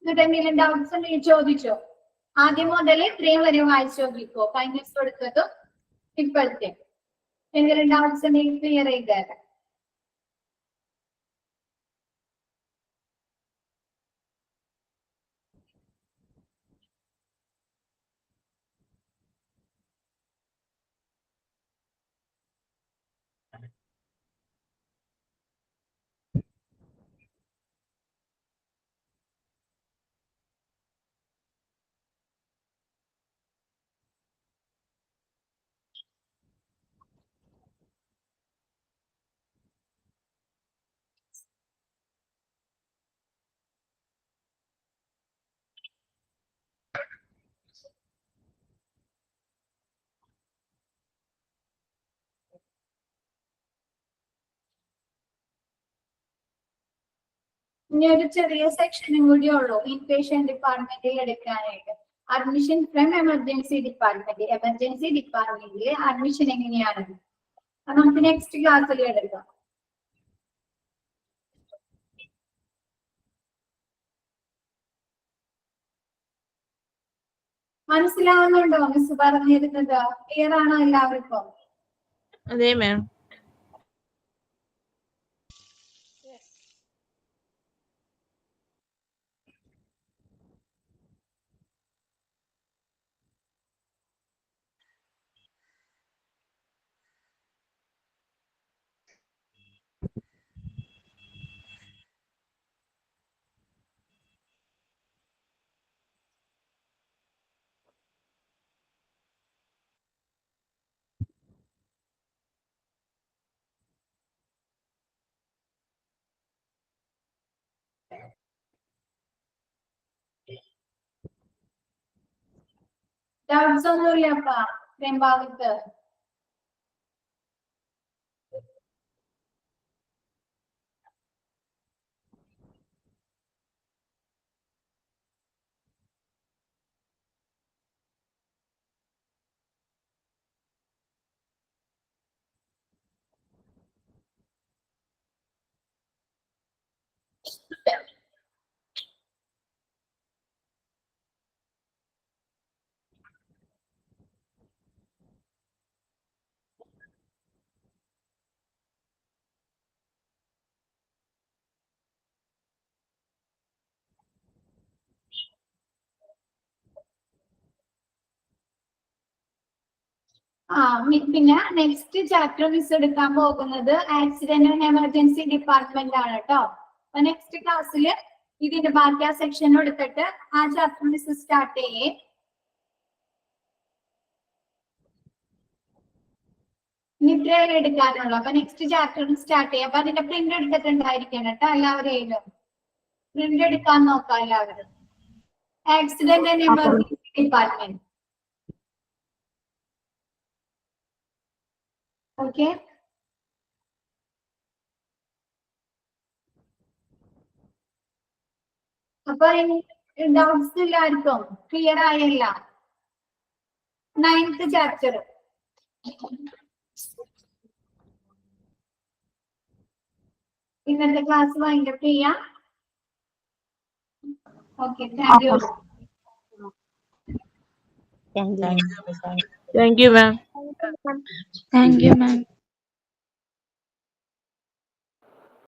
എന്നിട്ട് എന്തെങ്കിലും ഡൗട്ട്സ് ഉണ്ടെങ്കിൽ ചോദിച്ചോ. ആദ്യം മുതൽ ഇത്രയും വരെ വായിച്ചു നോക്കിക്കോ, കഴിഞ്ഞ ദിവസം എടുത്തതും ഇപ്പോഴത്തെ എന്തെങ്കിലും ഡൗട്ട്സ് ഉണ്ടെങ്കിൽ ക്ലിയർ ചെയ്തേരാം. ഇനി ഒരു ചെറിയ സെക്ഷനും കൂടി ഉള്ളൂ ഇൻപേഷ്യന്റ് ഡിപ്പാർട്ട്മെന്റിൽ എടുക്കാനായിട്ട്. Admission from emergency department. Emergency ഡിപ്പാർട്ട്മെന്റിൽ അഡ്മിഷൻ എങ്ങനെയാണ് അത് നമുക്ക് നെക്സ്റ്റ് ക്ലാസ്സിൽ എടുക്കാം. മനസ്സിലാവുന്നുണ്ടോ മിസ് പറഞ്ഞിരുന്നത്? ക്ലിയർ ആണോ എല്ലാവർക്കും? അതെ മാം. ഡൗട്ട്സ് ഒന്നുമില്ല അപ്പാ ഇത്രയും ഭാഗത്ത്? പിന്നെ നെക്സ്റ്റ് ചാപ്റ്റർ മിസ് എടുക്കാൻ പോകുന്നത് ആക്സിഡന്റ് ആൻഡ് എമർജൻസി ഡിപ്പാർട്ട്മെന്റ് ആണ് കേട്ടോ. അപ്പൊ നെക്സ്റ്റ് ക്ലാസ്സിൽ ഇതിന്റെ ബാക്കി ആ സെക്ഷൻ എടുത്തിട്ട് ആ ചാപ്റ്റർ മിസ് സ്റ്റാർട്ട് ചെയ്യേ. ഇത്രയും എടുക്കാനുള്ളൂ. അപ്പൊ നെക്സ്റ്റ് ചാപ്റ്റർ സ്റ്റാർട്ട് ചെയ്യാം. അപ്പൊ അതിന്റെ പ്രിന്റ് എടുത്തിട്ടുണ്ടായിരിക്കണം കേട്ടോ എല്ലാവരെയും. പ്രിന്റ് എടുക്കാൻ നോക്കാം എല്ലാവരും. Accident and emergency department. Okay. അപ്പൊ ഡൗട്ട്സ് എല്ലാവർക്കും ക്ലിയർ ആയല്ല? 9th chapter. ഇന്നത്തെ ക്ലാസ് വൈൻഡപ്പ് ചെയ്യാം. Okay, thank you. Thank you, ma'am. Thank you, ma'am.